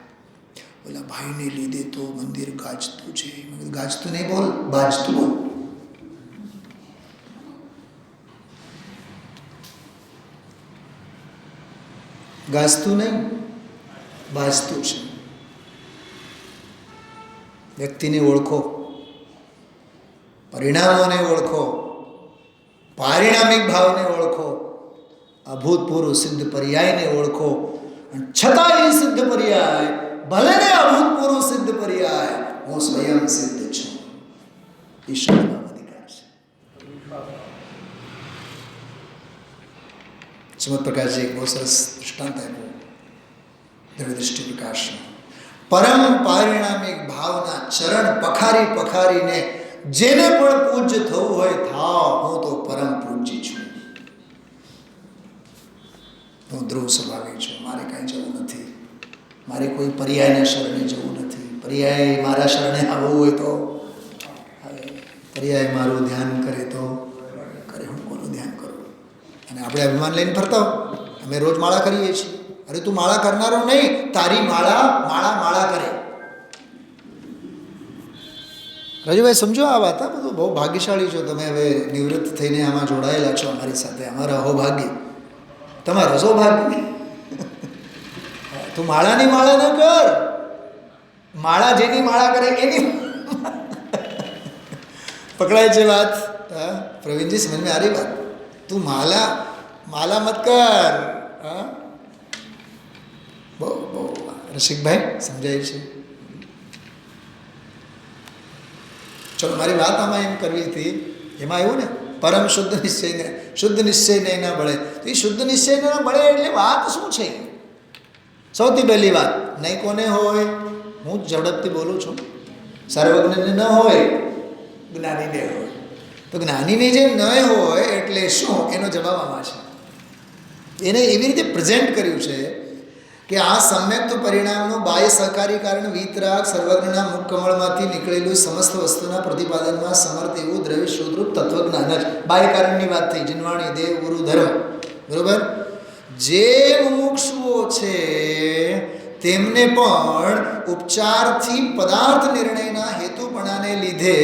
[SPEAKER 2] ઓલા ભાઈને લીધે તો મંદિર ગાજતું છે. ગાજતું નહીં બોલ, બાજતું બોલ. ગાજતું નહીં, બાજતું છે. વ્યક્તિને ઓળખો, પરિણામોને ઓળખો, પારિણામિક ભાવને ઓળખો, અભૂતપૂર્વ સિદ્ધ પર્યાયને ઓળખો. અને છતાં એ સિદ્ધ પર્યાય, ભલે ને અભૂતપૂર્વ સિદ્ધ પર્યાય, હું સ્વયં સિદ્ધ છું. ઈશ્વરનો અધિકાર છે. સુમત પ્રકાશજી એક બહુ સરસ દૃષ્ટાંત આપ્યું દ્રવ્યદૃષ્ટિ પ્રકાશનું. પરમ પારિણામિક ભાવના ચરણ પખારી પખારીને જેને પણ પૂજ્ય થવું હોય થાવ, હું તો પરમ પૂજ્ય છું. હું ધ્રુવ સ્વભાવી છું, મારે કાંઈ જવું નથી. મારે કોઈ પર્યાયના શરણે જવું નથી. પર્યાય મારા શરણે આવવું હોય તો હવે, પર્યાય મારું ધ્યાન કરે તો કરે, હું કોનું ધ્યાન કરું? અને આપણે અભિમાન લઈને ફરતા હો. અમે રોજ માળા કરીએ છીએ. અરે તું માળા કરનારો નહીં, તારી માળા કરે. રાજુભાઈ સમજો આ વાત. બધું બહુ ભાગ્યશાળી છો તમે. હવે નિવૃત્ત થઈને આમાં જોડાયેલા છો અમારી સાથે. અમારા અહોભાગ્ય, તમારો સૌભાગ્ય. તું માળાની માળા ન કર. માળા જેની માળા કરે એની પકડાય છે વાત. પ્રવીણજી સમજ મેં આ રહી બાત. તું માલા મત કર. હા, બહુ બહુ. રસિકભાઈ સમજાય છે? ચલો, મારી વાત આમાં એમ કરવી હતી, એમાં એવું ને પરમ શુદ્ધ નિશ્ચય ને ના બળે. તો એ શુદ્ધ નિશ્ચય ના બળે એટલે વાત શું છે? સૌથી પહેલી વાત, નહીં કોને હોય? હું ઝડપથી બોલું છું. સર્વજ્ઞને ન હોય, જ્ઞાનીને હોય. તો જ્ઞાનીને જે ન હોય એટલે શું? એનો જવાબ આમાં છે. એને એવી રીતે પ્રેઝન્ટ કર્યું છે કે આ સમ્યક્ત પરિણામનું બાહ્ય સહકારી કારણ વિતરાગ સર્વજ્ઞના મુખ કમળમાંથી નીકળેલું સમસ્ત વસ્તુના પ્રતિપાદનમાં સમર્થ એવું દ્રવ્ય શુદ્ધરૂપ તત્વજ્ઞાન જ. બાહ્ય કારણની વાત થઈ, જિન્વાણી દેવ ગુરુ ધર્મ, બરોબર. જે મુમુક્ષુઓ છે તેમને પણ ઉપચારથી પદાર્થ નિર્ણયના હેતુપણાને લીધે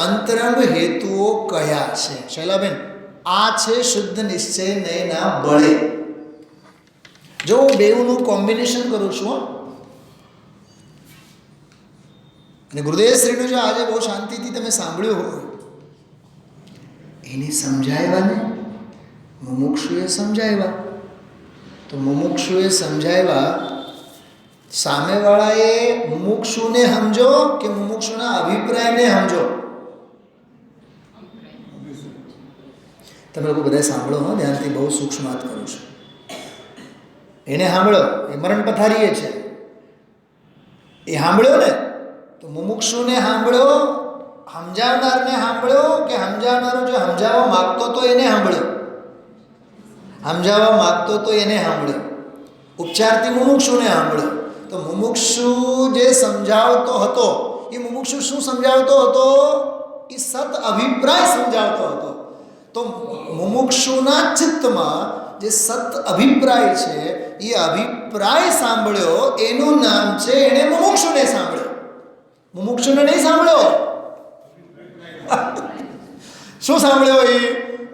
[SPEAKER 2] અંતરંગ હેતુઓ કયા છે? શૈલાબેન, આ છે શુદ્ધ નિશ્ચય નયના બળે. જો હું બેઉનું કોમ્બિનેશન કરું છું, અને ગુરુદેવશ્રીનું જો આજે બહુ શાંતિથી તમે સાંભળ્યું હોય, એને સમજાવ્યા ને મુમુક્ષુએ સમજાવ્યા. તો મુમુક્ષુએ સમજાવ્યા, સામેવાળાએ મુમુક્ષુને સમજો કે મુમુક્ષુના અભિપ્રાયને સમજો? તમે લોકો બધા સાંભળો, હો ધ્યાનથી, બહુ સૂક્ષ્મ વાત કરું છું. એને સાંભળો, એ મરણ પથારીએ છે, એ સાંભળ્યો ને, તો મુમુક્ષુને સાંભળ્યો, સમજાવનારને સાંભળ્યો કે સમજાવનારો જો સમજાવવા માગતો તો એને સાંભળ્યો, સમજાવવા માગતો તો એને સાંભળ્યો, ઉપચારથી મુમુક્ષુને સાંભળ્યો. તો મુમુક્ષુ જે સમજાવતો હતો, એ મુમુક્ષુ શું સમજાવતો હતો? એ સત અભિપ્રાય સમજાવતો હતો. તો મુમુક્ષુના ચિત્તમાં જે સત અભિપ્રાય છે, એ અભિપ્રાય સાંભળ્યો, એનું નામ છે, એણે મુમુક્ષુને સાંભળ્યો. મુમુક્ષુને નહીં સાંભળ્યો. શું સાંભળ્યો?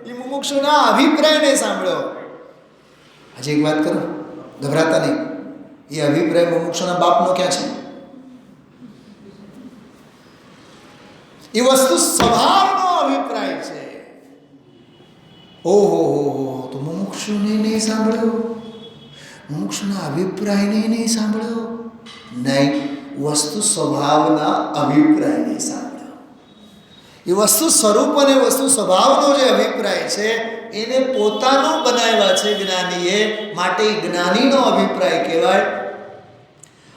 [SPEAKER 2] એ મુમુક્ષુના અભિપ્રાયને સાંભળ્યો. આજે એક વાત કરો, ગભરાતા નહીં. એ અભિપ્રાય મુમુક્ષુના બાપનો ક્યાં છે? એ વસ્તુ સ્વભાવનો અભિપ્રાય છે. ઓહો હો, તો મુમુક્ષુને નહીં સાંભળ્યો, મુમુક્ષુના અભિપ્રાયને નહીં સાંભળ્યો. નહીં, વસ્તુ સ્વભાવના અભિપ્રાયને સાંભળ્યો. એ વસ્તુ સ્વરૂપ અને વસ્તુ સ્વભાવનો જે અભિપ્રાય છે, એને પોતાનો બનાવ્યા છે જ્ઞાનીએ, માટે જ્ઞાનીનો અભિપ્રાય કહેવાય.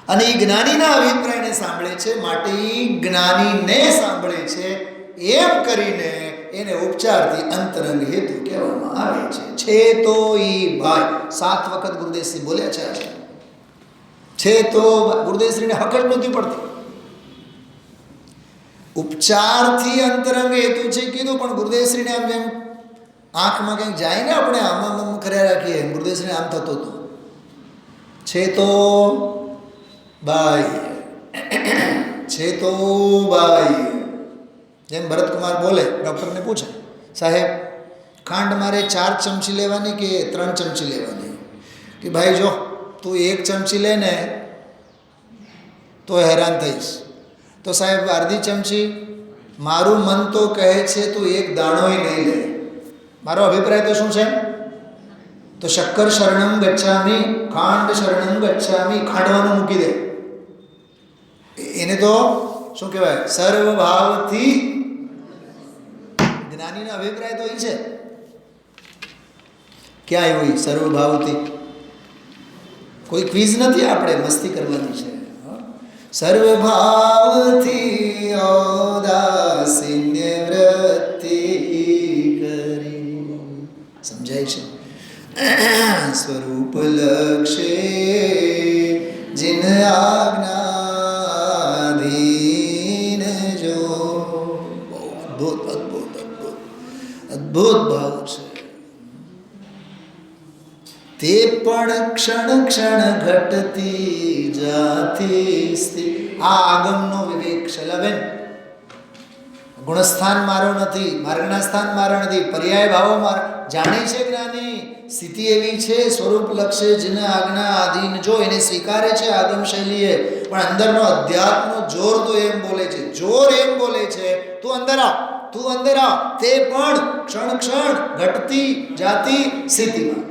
[SPEAKER 2] અને એ જ્ઞાનીના અભિપ્રાયને સાંભળે છે, માટે એ જ્ઞાનીને સાંભળે છે. એમ કરીને એને ઉપચારથી અંતરંગ હેતુ કહેવામાં આવે છે. તો ઈ ભાઈ 7 વખત ગુરુદેવશ્રી બોલ્યા છે. આજે છે તો ગુરુદેવશ્રીને હક જ નથી પડતી. ઉપચારથી અંતરંગ હેતુ છે કીધું, પણ ગુરુદેવશ્રીને આમ જેમ આંખમાં કંઈક જાય ને, આપણે આમાં કર્યા રાખીએ, ગુરુદેવશ્રીને આમ થતો હતો. છે તો બાઈ, છે તો બાઈ. જેમ ભરતકુમાર બોલે, ડૉક્ટરને પૂછે, સાહેબ ખાંડ મારે 4 ચમચી લેવાની કે 3 ચમચી લેવાની? કે ભાઈ જો તું 1 ચમચી લે ને તો હેરાન થઈશ. તો સાહેબ અડધી ચમચી? મારું મન તો કહે છે તું 1 દાણોય નહીં લે. મારો અભિપ્રાય તો શું છે? તો શક્કર શરણમ ગચ્છામી, ખાંડ શરણમ ગચ્છામી, ખાંડવાનું મૂકી દે. એને તો શું કહેવાય? સર્વભાવથી. જ્ઞાનીનો અભિપ્રાય તો એ છે. ક્યાં આવ્યું સર્વભાવથી? કોઈ ક્વિઝ નથી, આપણે મસ્તી કરવાની છે. સર્વભાવથી ઔદાસીન્ય વૃત્તિ કરી. સમજાય છે? સ્વરૂપ લક્ષે જિન આજ્ઞાધીન જો. બહુ અદ્ભુત અદ્ભુત અદ્ભુત અદ્ભુત ભાવ છે. તે પણ ક્ષણ ક્ષણ ઘટતી જાતી સ્થિતિ. આ આગમનો વિવેક. શૈલાબેન, ગુણસ્થાન મારો નથી, માર્ગના સ્થાન મારા નથી, પર્યાય ભાવો મારા. જાણે છે જ્ઞાની, સ્થિતિ એવી છે, સ્વરૂપ લક્ષે જેને આજ્ઞા આધીન જો, એને સ્વીકારે છે આગમ શૈલીએ, પણ અંદરનો અધ્યાત્મનો જોર તો એમ બોલે છે, જોર એમ બોલે છે, તું અંદર આવ. તું અંદર આવ, તે પણ ક્ષણ ક્ષણ ઘટતી જાતી સ્થિતિમાં.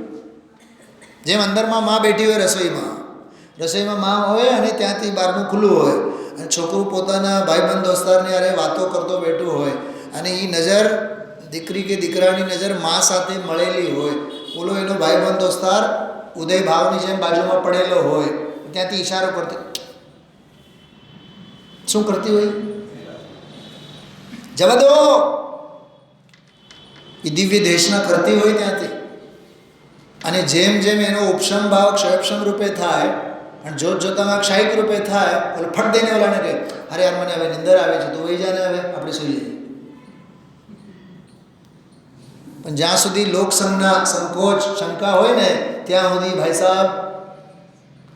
[SPEAKER 2] જેમ અંદરમાં માં બેઠી હોય રસોઈમાં માં હોય અને ત્યાંથી બહારનું ખુલ્લું હોય અને છોકરું પોતાના ભાઈબંધ દોસ્તારની હારે વાતો કરતો બેઠું હોય અને એ નજર દીકરી કે દીકરાની નજર માં સાથે મળેલી હોય, ઓલો એનો ભાઈબંધ દોસ્તાર ઉદય ભાવની જેમ બાજુમાં પડેલો હોય, ત્યાંથી ઈશારો કરતો શું કરતી હોય? જવા દો. એ દિવ્ય દેશના કરતી હોય ત્યાંથી. અને જેમ જેમ એનો ઉપશમ ભાવ ક્ષયક્ષમ રૂપે થાય અને જોત જોતામાં ક્ષાયિક રૂપે થાય, એટલે ફટ દઈને ઓલાને કહે, અરે યાર મને હવે નિંદર આવે છે, તું વહી જાને, હવે આપણે સુઈ જઈએ. પણ જ્યાં સુધી લોકસંગના સંકોચ શંકા હોય ને ત્યાં સુધી ભાઈ સાહેબ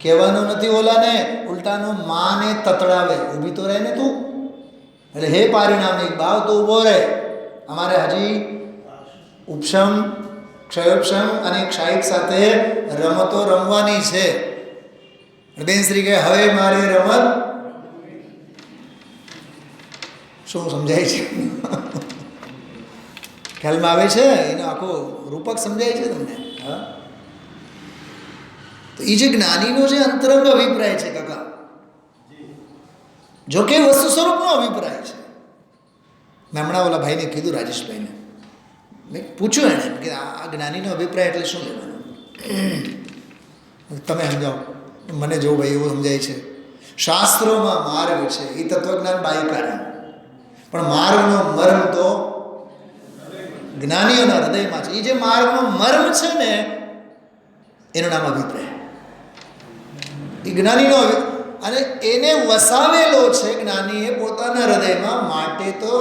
[SPEAKER 2] કહેવાનું નથી ઓલાને, ઉલટાનું માને તતડાવે, ઊભી તો રહે ને તું. એટલે હે પારિણામિક ભાવ તું ઊભો રહે. અમારે હજી ઉપશમ ક્ષયોપશમ અને ક્ષાયિક સાથે રમતો રમવાની છે. બેન શ્રી કહે હવે મારે રમત શું સમજાય છે? ખ્યાલમાં આવે છે? એનો આખો રૂપક સમજાય છે તમને? હા, તો એ જે જ્ઞાનીનો જે અંતરંગ અભિપ્રાય છે કાકા, જો કે વસ્તુ સ્વરૂપનો અભિપ્રાય છે. મેં હમણાં ઓલા ભાઈને કીધું, રાજેશભાઈને મેં પૂછ્યું એને કે આ જ્ઞાનીનો અભિપ્રાય એટલે શું લેવાનો, તમે સમજાવો. મને જો ભાઈ એવું સમજાય છે, શાસ્ત્રોમાં માર્ગ છે એ તત્વજ્ઞાન બાહ્ય કારણ, પણ માર્ગનો મર્મ તો જ્ઞાનીઓના હૃદયમાં છે. એ જે માર્ગનો મર્મ છે ને એનું નામ અભિપ્રાય. એ જ્ઞાનીનો અને એને વસાવેલો છે જ્ઞાનીએ પોતાના હૃદયમાં. માટે તો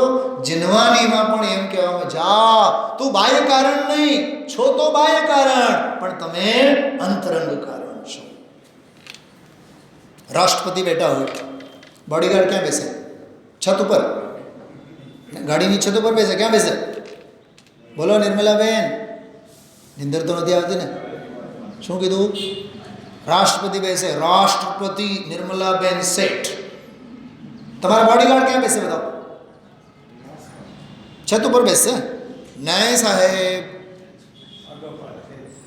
[SPEAKER 2] જીનવાનીમાં પણ એમ કહેવામાં, જા તું બાહ્ય કારણ નહીં છો, તો બાહ્ય કારણ, પણ તમે અંતરંગ કારણ છો. રાષ્ટ્રપતિ બેઠા હોય, બોડીગાર્ડ ક્યાં બેસે? છત ઉપર. ગાડીની છત ઉપર બેસે. ક્યાં બેસે? બોલો નિર્મલાબેન, નિંદર તો નથી આવતી ને? શું કીધું? રાષ્ટ્રપતિ બેસે. રાષ્ટ્રપતિ નિર્મલાબેન શેઠ. તમારા બોડીગાર્ડ ક્યાં બેસે બતાવો? છત ઉપર બેસે. નહીં સાહેબ,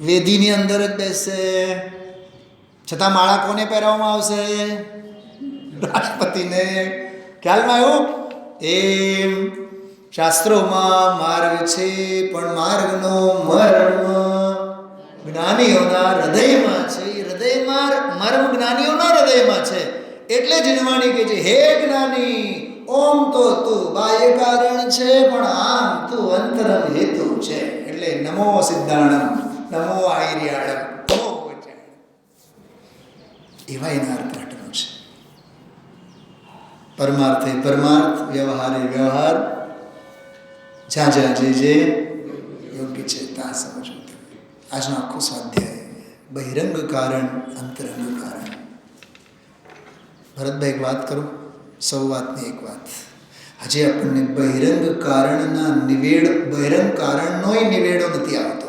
[SPEAKER 2] વેદીની અંદર જ બેસે. છતાં માળા કોને પહેરાવવામાં આવશે? રાષ્ટ્રપતિને. ખ્યાલમાં આવ્યું? એમ શાસ્ત્રોમાં માર્ગ છે, પણ માર્ગનો મર્મ જ્ઞાનીઓના હૃદયમાં છે. એ હૃદયમાં મર્મ જ્ઞાનીઓના હૃદયમાં છે. એટલે જીનવાણી કહે છે, હે જ્ઞાની, ઓમ તો તું બાહ્ય કારણ છે, પણ આમ તું અંતરંગ હેતુ છે. એટલે નમો સિદ્ધાણમ, નમો આયર્યાણમ, નમો એવા એના અર્થઘટનો છે. પરમાર્થે પરમાર્થ, વ્યવહારે વ્યવહાર, જ્યાં જ્યાં જે યોગ્ય છે ત્યાં સમજવું. આજનો આખો સ્વાધ્યાય બહિરંગ કારણ, અંતરંગ કારણ. ભરતભાઈ એક વાત કરું, સૌ વાતની એક વાત. હજી આપણને બહિરંગ કારણના બહિરંગ કારણનોય નિવેડો નથી આવતો,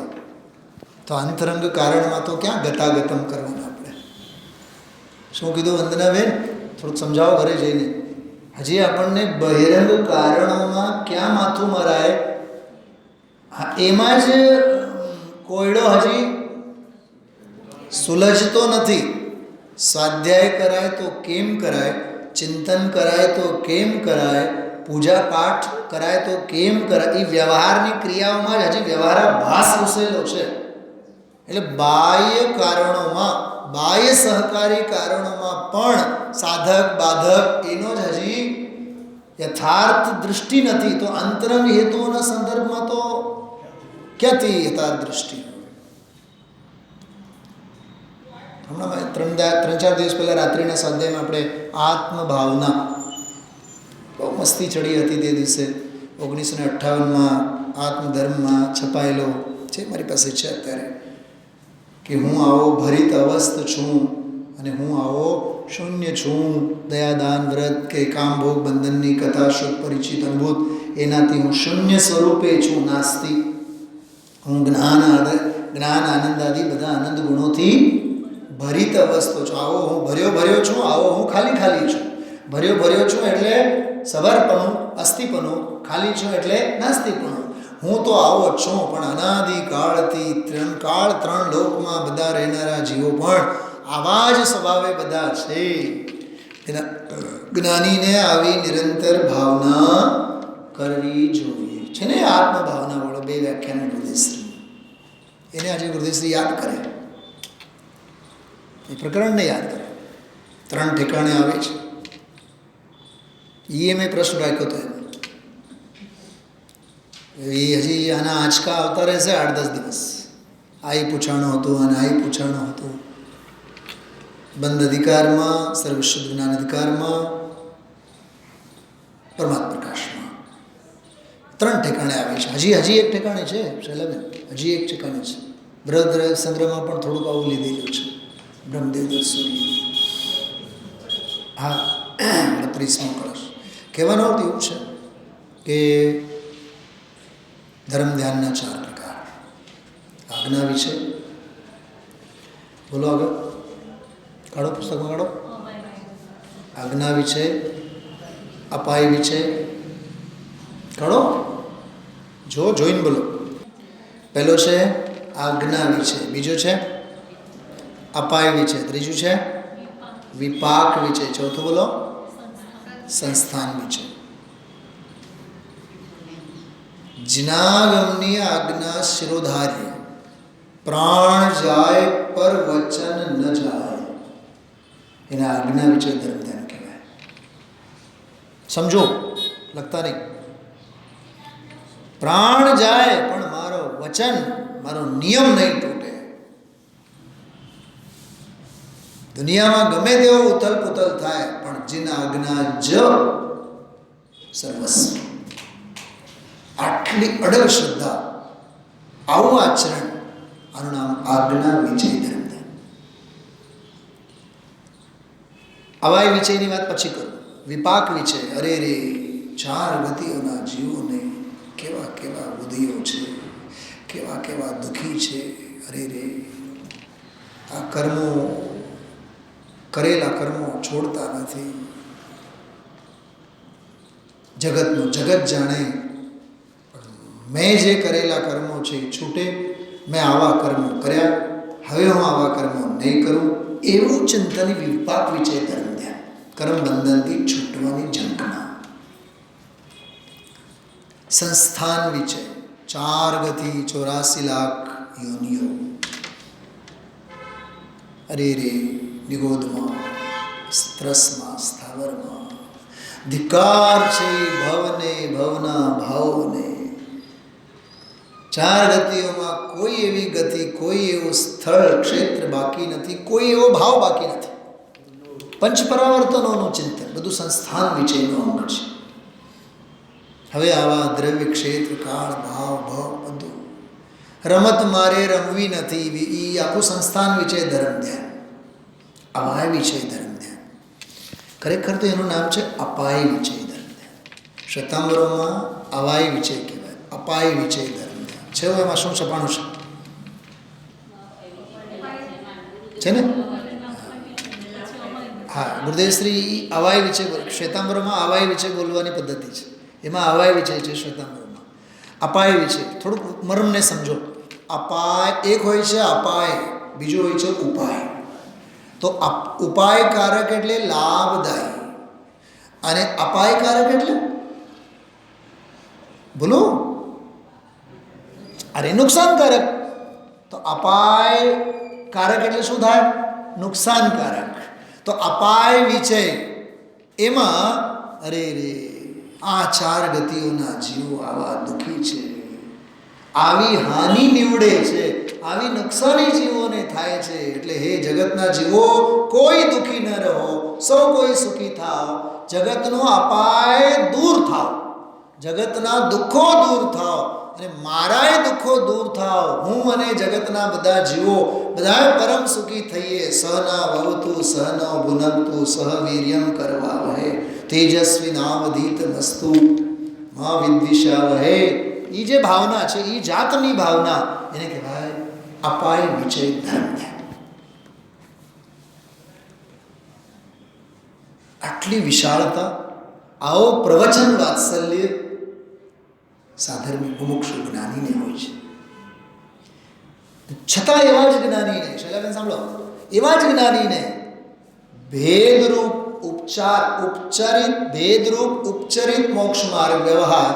[SPEAKER 2] તો અંતરંગ કારણમાં તો ક્યાં ગતાગતમ કરવાના આપણે? શું કીધું વંદનાબેન? થોડુંક સમજાવો ઘરે જઈને. હજી આપણને બહિરંગ કારણોમાં ક્યાં માથું મરાય, એમાં જ કોયડો હજી સુલઝતો નથી. સ્વાધ્યાય કરાય તો કેમ કરાય, ચિંતન કરાય તો કેમ કરાય, પૂજા પાઠ કરાય તો કેમ કરાય, એ વ્યવહારની ક્રિયાઓમાં જ હજી વ્યવહારાભાસ ઘૂસેલો છે. એટલે બાહ્ય કારણોમાં, બાહ્ય સહકારી કારણોમાં પણ સાધક બાધક એનો જ હજી યથાર્થ દૃષ્ટિ નથી. તો અંતરંગ હેતુઓના સંદર્ભમાં તો ક્યાંથી યથાર્થ દૃષ્ટિ? હમણાં 3-4 દિવસ પહેલાં રાત્રિના સ્વાધ્યાયમાં આપણે આત્મભાવના, બહુ મસ્તી ચડી હતી તે દિવસે. 1958માં આત્મધર્મમાં છપાયેલો છે, મારી પાસે છે અત્યારે, કે હું આવો ભરિત અવસ્થ છું અને હું આવો શૂન્ય છું. દયાદાન વ્રત કે કામ ભોગ બંધનની કથા શુદ્ધ પરિચિત અનુભૂત, એનાથી હું શૂન્ય સ્વરૂપે છું, નાસ્તિક. હું જ્ઞાન આનંદ આદિ બધા આનંદ ગુણોથી ભરિત અવસ્થો છું. આવો હું ભર્યો છું, આવો હું ખાલી છું. ભર્યો છું એટલે સબરપણું, અસ્થિપણું, ખાલી છું એટલે નાસ્તિકપણું. હું તો આવો જ છું, પણ અનાદિકાળથી ત્રણ લોકમાં બધા રહેનારા જીવો પણ આવા જ સ્વભાવે બધા છે. એના જ્ઞાનીને આવી નિરંતર ભાવના કરવી જોઈએ. છે ને આત્મભાવનાવાળો 2 વ્યાખ્યાન ગુરુદેવશ્રી, એને આજે ગુરુદેવશ્રી યાદ કરે, એ પ્રકરણને યાદ કરે. 3 ઠેકાણે આવે છે. એ મેં પ્રશ્ન રાખ્યો હતો એમાં. એ હજી આના આંચકા આવતા રહેશે 8-10 દિવસ. આ પૂછાણું હતું અને આ પૂછાણું હતું. બંધ અધિકારમાં, સર્વશુદ્ધ જ્ઞાન અધિકારમાં, પરમાત્મા પ્રકાશમાં 3 ઠેકાણે આવે છે. હજી એક ઠેકાણે છે શૈલાબેન, હજી એક ઠેકાણે છે. બૃહદ સંગ્રહમાં પણ થોડુંક આવું લીધેલું છે. બ્રહ્મદેવ દત્સુરી, હા 38મો કળશ. કહેવાનો અર્થ એવું છે કે ધર્મ ધ્યાનના 4 પ્રકાર. આજ્ઞા વિશે બોલો, આગળ કાઢો, પુસ્તકમાં કાઢો. આજ્ઞા વિશે, અપાય વિશે કાઢો, જોઈને બોલો. પહેલો છે આજ્ઞા વિશે, બીજો છે અપાય વિશે, ત્રીજું છે વિપાક વિશે, ચોથું બોલો સંસ્થાન વિશે. જિનાગમની આજ્ઞા શિરોધાર્ય, પ્રાણ જાય પર વચન ન જાય, એને આજ્ઞા વિશે ધર્મ ધ્યાન કહેવાય. સમજો, લખતા નહીં. પ્રાણ જાય પણ મારો વચન, મારો નિયમ નહીં તૂટે. દુનિયામાં ગમે તેવો ઉથલ પુથલ થાય, પણ જીન આજ્ઞા જ સર્વસ્વ. આટલી અડગ શ્રદ્ધા, આવું આચરણ, આનું નામ આજ્ઞા વિજય ધર્મ ધ્યાન. અવાય વિચયની વાત પછી કરું. વિપાક વિચય, અરે રે 4 ગતિઓના જીવોને કેવા કેવા બુદ્ધિઓ છે, કેવા કેવા દુઃખી છે. અરે રે, આ કર્મો, કરેલા કર્મો છોડતા નથી. જગતનું જગત જાણે, મેં જે કરેલા કર્મો છે એ છૂટે. મેં આવા કર્મો કર્યા, હવે હું આવા કર્મો નહીં કરું. એવું ચિંતન વિપાક વિચય ધર્મ ધ્યાન. કર્મ બંધનથી છૂટવાની ઝંખના. સંસ્થાન વિચય, 4 ગતિ 84 લાખ યોનિઓ. અરે રે, નિગોદમાં, સ્ત્રસમાં, સ્થાવરમાં ધિકાર છે ભવને, ભવના ભાવને. 4 ગતિઓમાં કોઈ એવી ગતિ, કોઈ એવું સ્થળ, ક્ષેત્ર બાકી નથી, કોઈ એવો ભાવ બાકી નથી. પંચ પરાવર્તનોનું ચિંતન બધું સંસ્થાન વિચયનો અંગ છે. હવે આવા દ્રવ્ય, ક્ષેત્ર, કાળ, ભાવ, ભવ બધું રમત મારે રમવી નથી. એ આખું સંસ્થાન વિચય ધર્મ ધ્યાન, અપાય વિચય ધર્મ ધ્યાન. ખરેખર તો એનું નામ છે અપાય વિચય ધર્મ ધ્યાન. શ્વેતાંબરોમાં અવાય વિચય કહેવાય, અપાય વિચય ધર્મ ધ્યાન છે. એમાં શું છપાણું છે ને? હા, ગુરુદેવશ્રી અવાય વિચય, શ્વેતાંબરોમાં અવાય વિચય બોલવાની પદ્ધતિ છે. એમાં અવાય વિચય છે શ્વેતાંબરોમાં. અપાય વિચય થોડુંક મર્મને સમજો. અપાય એક હોય છે અપાય, બીજો હોય છે ઉપાય. તો ઉપાયકારક એટલે લાભદાયી, અને અપાયકારક એટલે બોલો અરે નુકસાનકારક. તો અપાયકારક એટલે શું થાય? નુકસાનકારક. તો અપાય વિચય એમાં અરે રે, આ 4 ગતિઓના જીવો આવા દુઃખી છે, આવી હાનિ નીવડે છે, આવી નુકસાની જીવોને થાય છે. એટલે હે જગતના જીવો, કોઈ દુઃખી ન રહો, સૌ કોઈ સુખી થાવ. જગતનો અપાય દૂર થાવ, જગતના દુઃખો દૂર થાવ, અને મારાય દુઃખો દૂર થાવ. હું અને જગતના બધા જીવો બધા પરમ સુખી થઈએ. સહના ભવતુ સહના ભુનક્તુ સહ વીર્યમ કરવાવહે તેજસ્વીનાવધીત મસ્તુ મા વિદ્વિષાવહે. એ જે ભાવના છે, એ જાતની ભાવના, એને કહેવાય અપાય વિચય ધર્મ ધ્યાન. આટલી વિશાળતા, આવો પ્રવચન વાત્સલ્ય સાધર્મી મુમુક્ષુ જ્ઞાનીને હોય છે. છતાં એવા જ જ્ઞાનીને, શૈલાબેન સાંભળો, એવા જ જ્ઞાનીને ભેદરૂપ ઉપચરિત મોક્ષ માર્ગ વ્યવહાર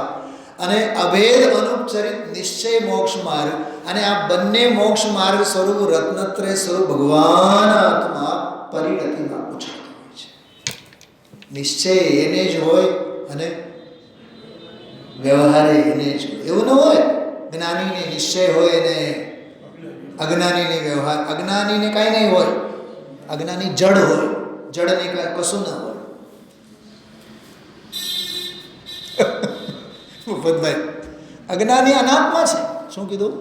[SPEAKER 2] અને અભેદ અનુપચરિત નિશ્ચય મોક્ષ માર્ગ, અને આ બંને મોક્ષ માર્ગ સ્વરૂપ રત્નત્રય સ્વરૂપ ભગવાન આત્મા પરિણતિમાં ઉછળતો હોય છે. નિશ્ચય એને જ હોય અને વ્યવહારે એને જ હોય. એવું ન હોય જ્ઞાનીને નિશ્ચય હોય ને અજ્ઞાનીને વ્યવહાર. અજ્ઞાનીને કાંઈ નહીં હોય, અજ્ઞાની જડ હોય, જડને કાંઈ કશું ના હોય. ભૂપતભાઈ, અજ્ઞાની અનાત્મા છે. શું કીધું?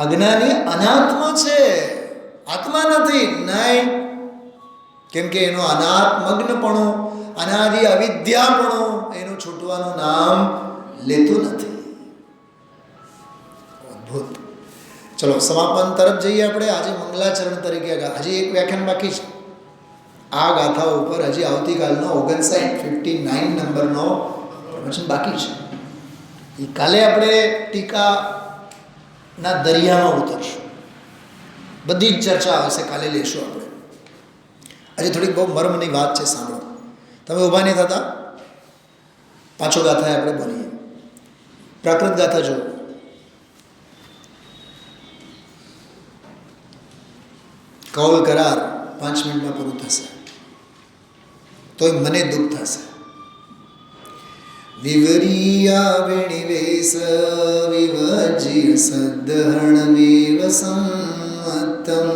[SPEAKER 2] અજ્ઞાની અનાત્મા છે, આત્મા નથી. નહીં, કેમ કે એનો અનાત્મગ્નપણું, અનાદિ અવિદ્યાપણું એનું છૂટવાનું નામ લેતું નથી. અદ્ભુત. ચલો સમાપન તરફ જઈએ આપણે. આજે મંગલાચરણ તરીકે હજી એક વ્યાખ્યાન બાકી છે. આ ગાથાઓ ઉપર હજી આવતીકાલનો 59 નંબરનો પ્રવચન બાકી છે. એ કાલે આપણે ટીકાના દરિયામાં ઉતરશું. બધી જ ચર્ચા આવશે, કાલે લેશું આપણે. આજે થોડીક બહુ મર્મની વાત છે, સાંભળો. તમે ઊભા નહીં થતા, પાછો ગાથા આપણે બોલીએ. પ્રાકૃત ગાથા જો. કૌલ કરાર 5 મિનિટમાં પૂરું થશે, તોય મને દુઃખ થશે. વિવરીયા વેણિવેશ વિવજ્ય સદ્ધર્ણમેવ સંમતમ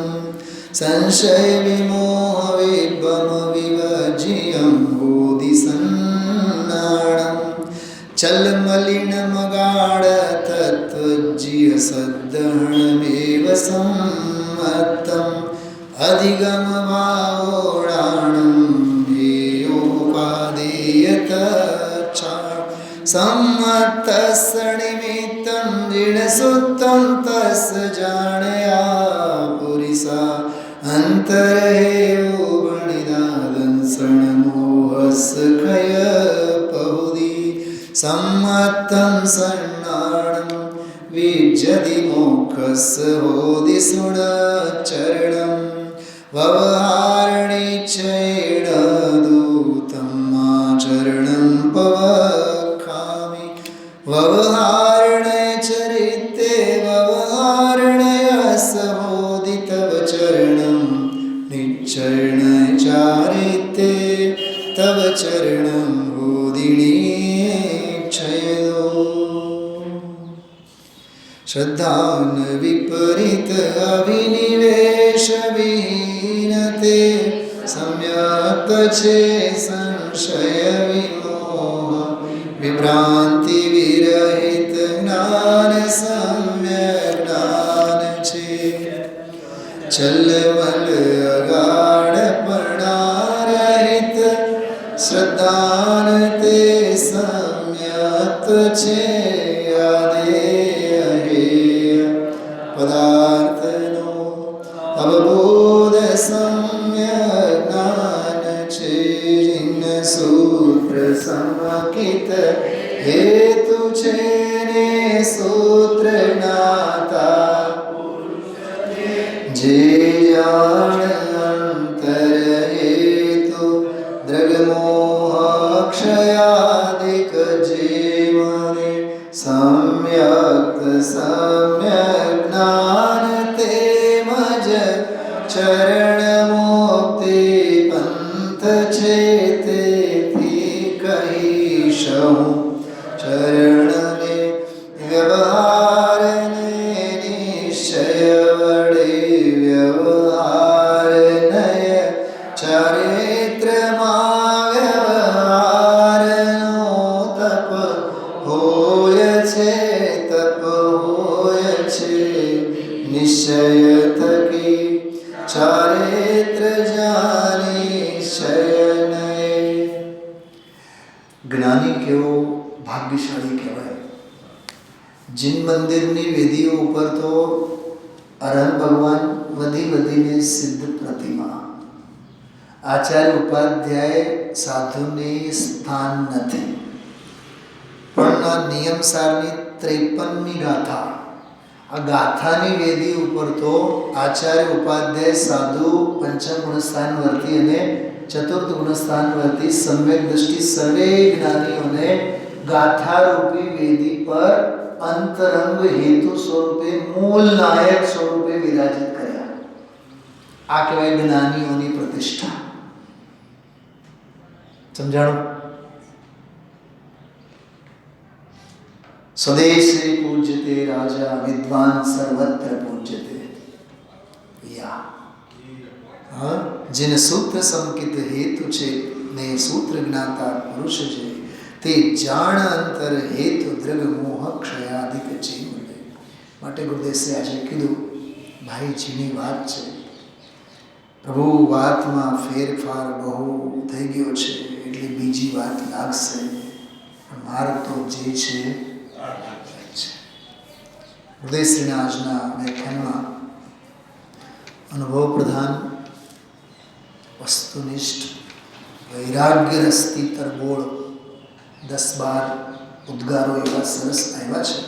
[SPEAKER 2] સંશય વિમોહ વિભમ વિવજ્યમ બોધિ સન્નાણમ ચલમલિન મગાડ તત્વજ્ય સદ્ધર્ણમેવ સંમતમ અધિગમ ભાવોડાણમ હેયોપાદેયત सम्मतस् निमित्तं जिणसुत्तं तस् जाणया पुरिसा अंतरहेयो गणिदादं सणमोहस खय पहुदी सम्मतं सन्नाणं विज्जति मोक्षस होदि सुण चरणं ववहारणे चेण दूतं चरणं पव ववहारणे चरिते ववहारणयस बोधि तव चरणं निच्चरण चारिते तव चरणं बोधिनीच्छयदो श्रद्धान विपरीत अभिनिवेश विहीनते सम्यक् छे संशय विमोह विभ्रांति विरहित ज्ञान सम्यक ज्ञान छे चलमल अगाढ़ प्रणारहित श्रद्धान ते सम्यक छे यादेय पदार्थनो अवबोध सम्यक ज्ञान छे जिन सूत्र समकित हेतु छे ने सूत्र ज्ञाता जे जान अंतर हेतु द्रगमोह क्षयादिक जीवने सम्यक सम्यक ज्ञान ते मज चरण मुक्ति पंथ छे ते चरण ने व्यवहार ने निश्चय वडे व्यवहार नय चरित्र व्यवहार नो तप होय छे निश्चय थकी चरित्र जानी शयन જ્ઞાની કેવો ભાગ્યશાળી કહેવાય. જીન મંદિરની વેદીઓ ઉપર તો અરહંત ભગવાન વધી વધીને સિદ્ધ પ્રતિમા. આચાર્ય ઉપાધ્યાય સાધુને સ્થાન નથી. પણ આ નિયમસારની 53મી ગાથા, આ ગાથાની વેદી ઉપર તો આચાર્ય ઉપાધ્યાય સાધુ પંચમ ગુણસ્થાન વર્તી અને ચતુર્થ ગુણસ્થાન વર્તી સમ્યક દ્રષ્ટિ સર્વે જ્ઞાનીઓને ગાથારૂપી વેદી પર અંતરંગ હેતુ સ્વરૂપે મૂળ નાયક સ્વરૂપે વિરાજિત કર્યા. આ કહેવાય જ્ઞાનીઓની પ્રતિષ્ઠા. સમજાણું? સ્વદેશે પૂજ્યતે રાજા વિદ્વાન સર્વત્ર પૂજ્યતે. જેને સૂત્ર સંકિત હેતુ છે ને સૂત્ર જ્ઞાતા પુરુષ છે તે જાણ અંતર હેતુ દ્રવ્ય મોહ ક્ષયાધિક જીવન. માટે ગુરુદેશે આજે કીધું ભાઈ જીની વાત છે, પ્રભુ વાતમાં ફેરફાર બહુ થઈ ગયો છે એટલે બીજી વાત લાગશે, પણ મારું તો જે છે હૃદયશ્રીના આજના વ્યાખ્યાનમાં અનુભવ પ્રધાન, વસ્તુનિષ્ઠ, વૈરાગ્ય રસથી તરબોળ 10-12 ઉદ્ગારો એવા સરસ આવ્યા છે.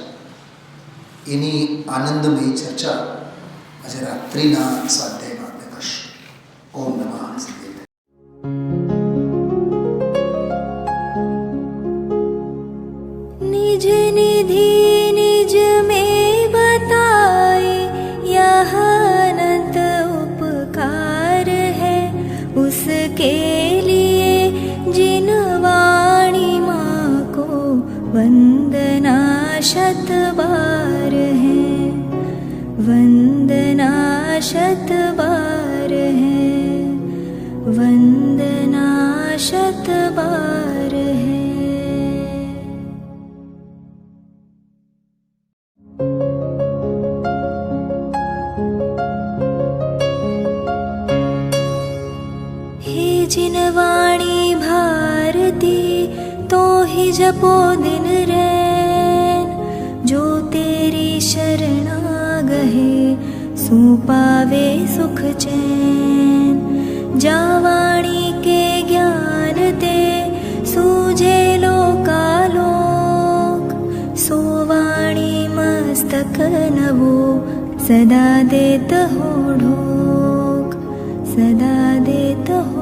[SPEAKER 2] એની આનંદમય ચર્ચા આજે રાત્રિના સ્વાધ્યાયમાં આપણે કરશું. ઓમ નમઃ શિવાય.
[SPEAKER 1] निज निधि निज में बताए यह अनंत उपकार है, उसके लिए जिन वाणी माँ को वंदना शत बार है, वंदना शत बार है, वंदना शत बार है. जिन वाणी भारती तो ही जपो दिन रैन, जो तेरी शरणा गहे सो पावे सुख चैन. जा वाणी के ज्ञान ते सूझे लोकालोक, सो वाणी मस्तक नवो सदा देत हो ढोक, सदा देत हो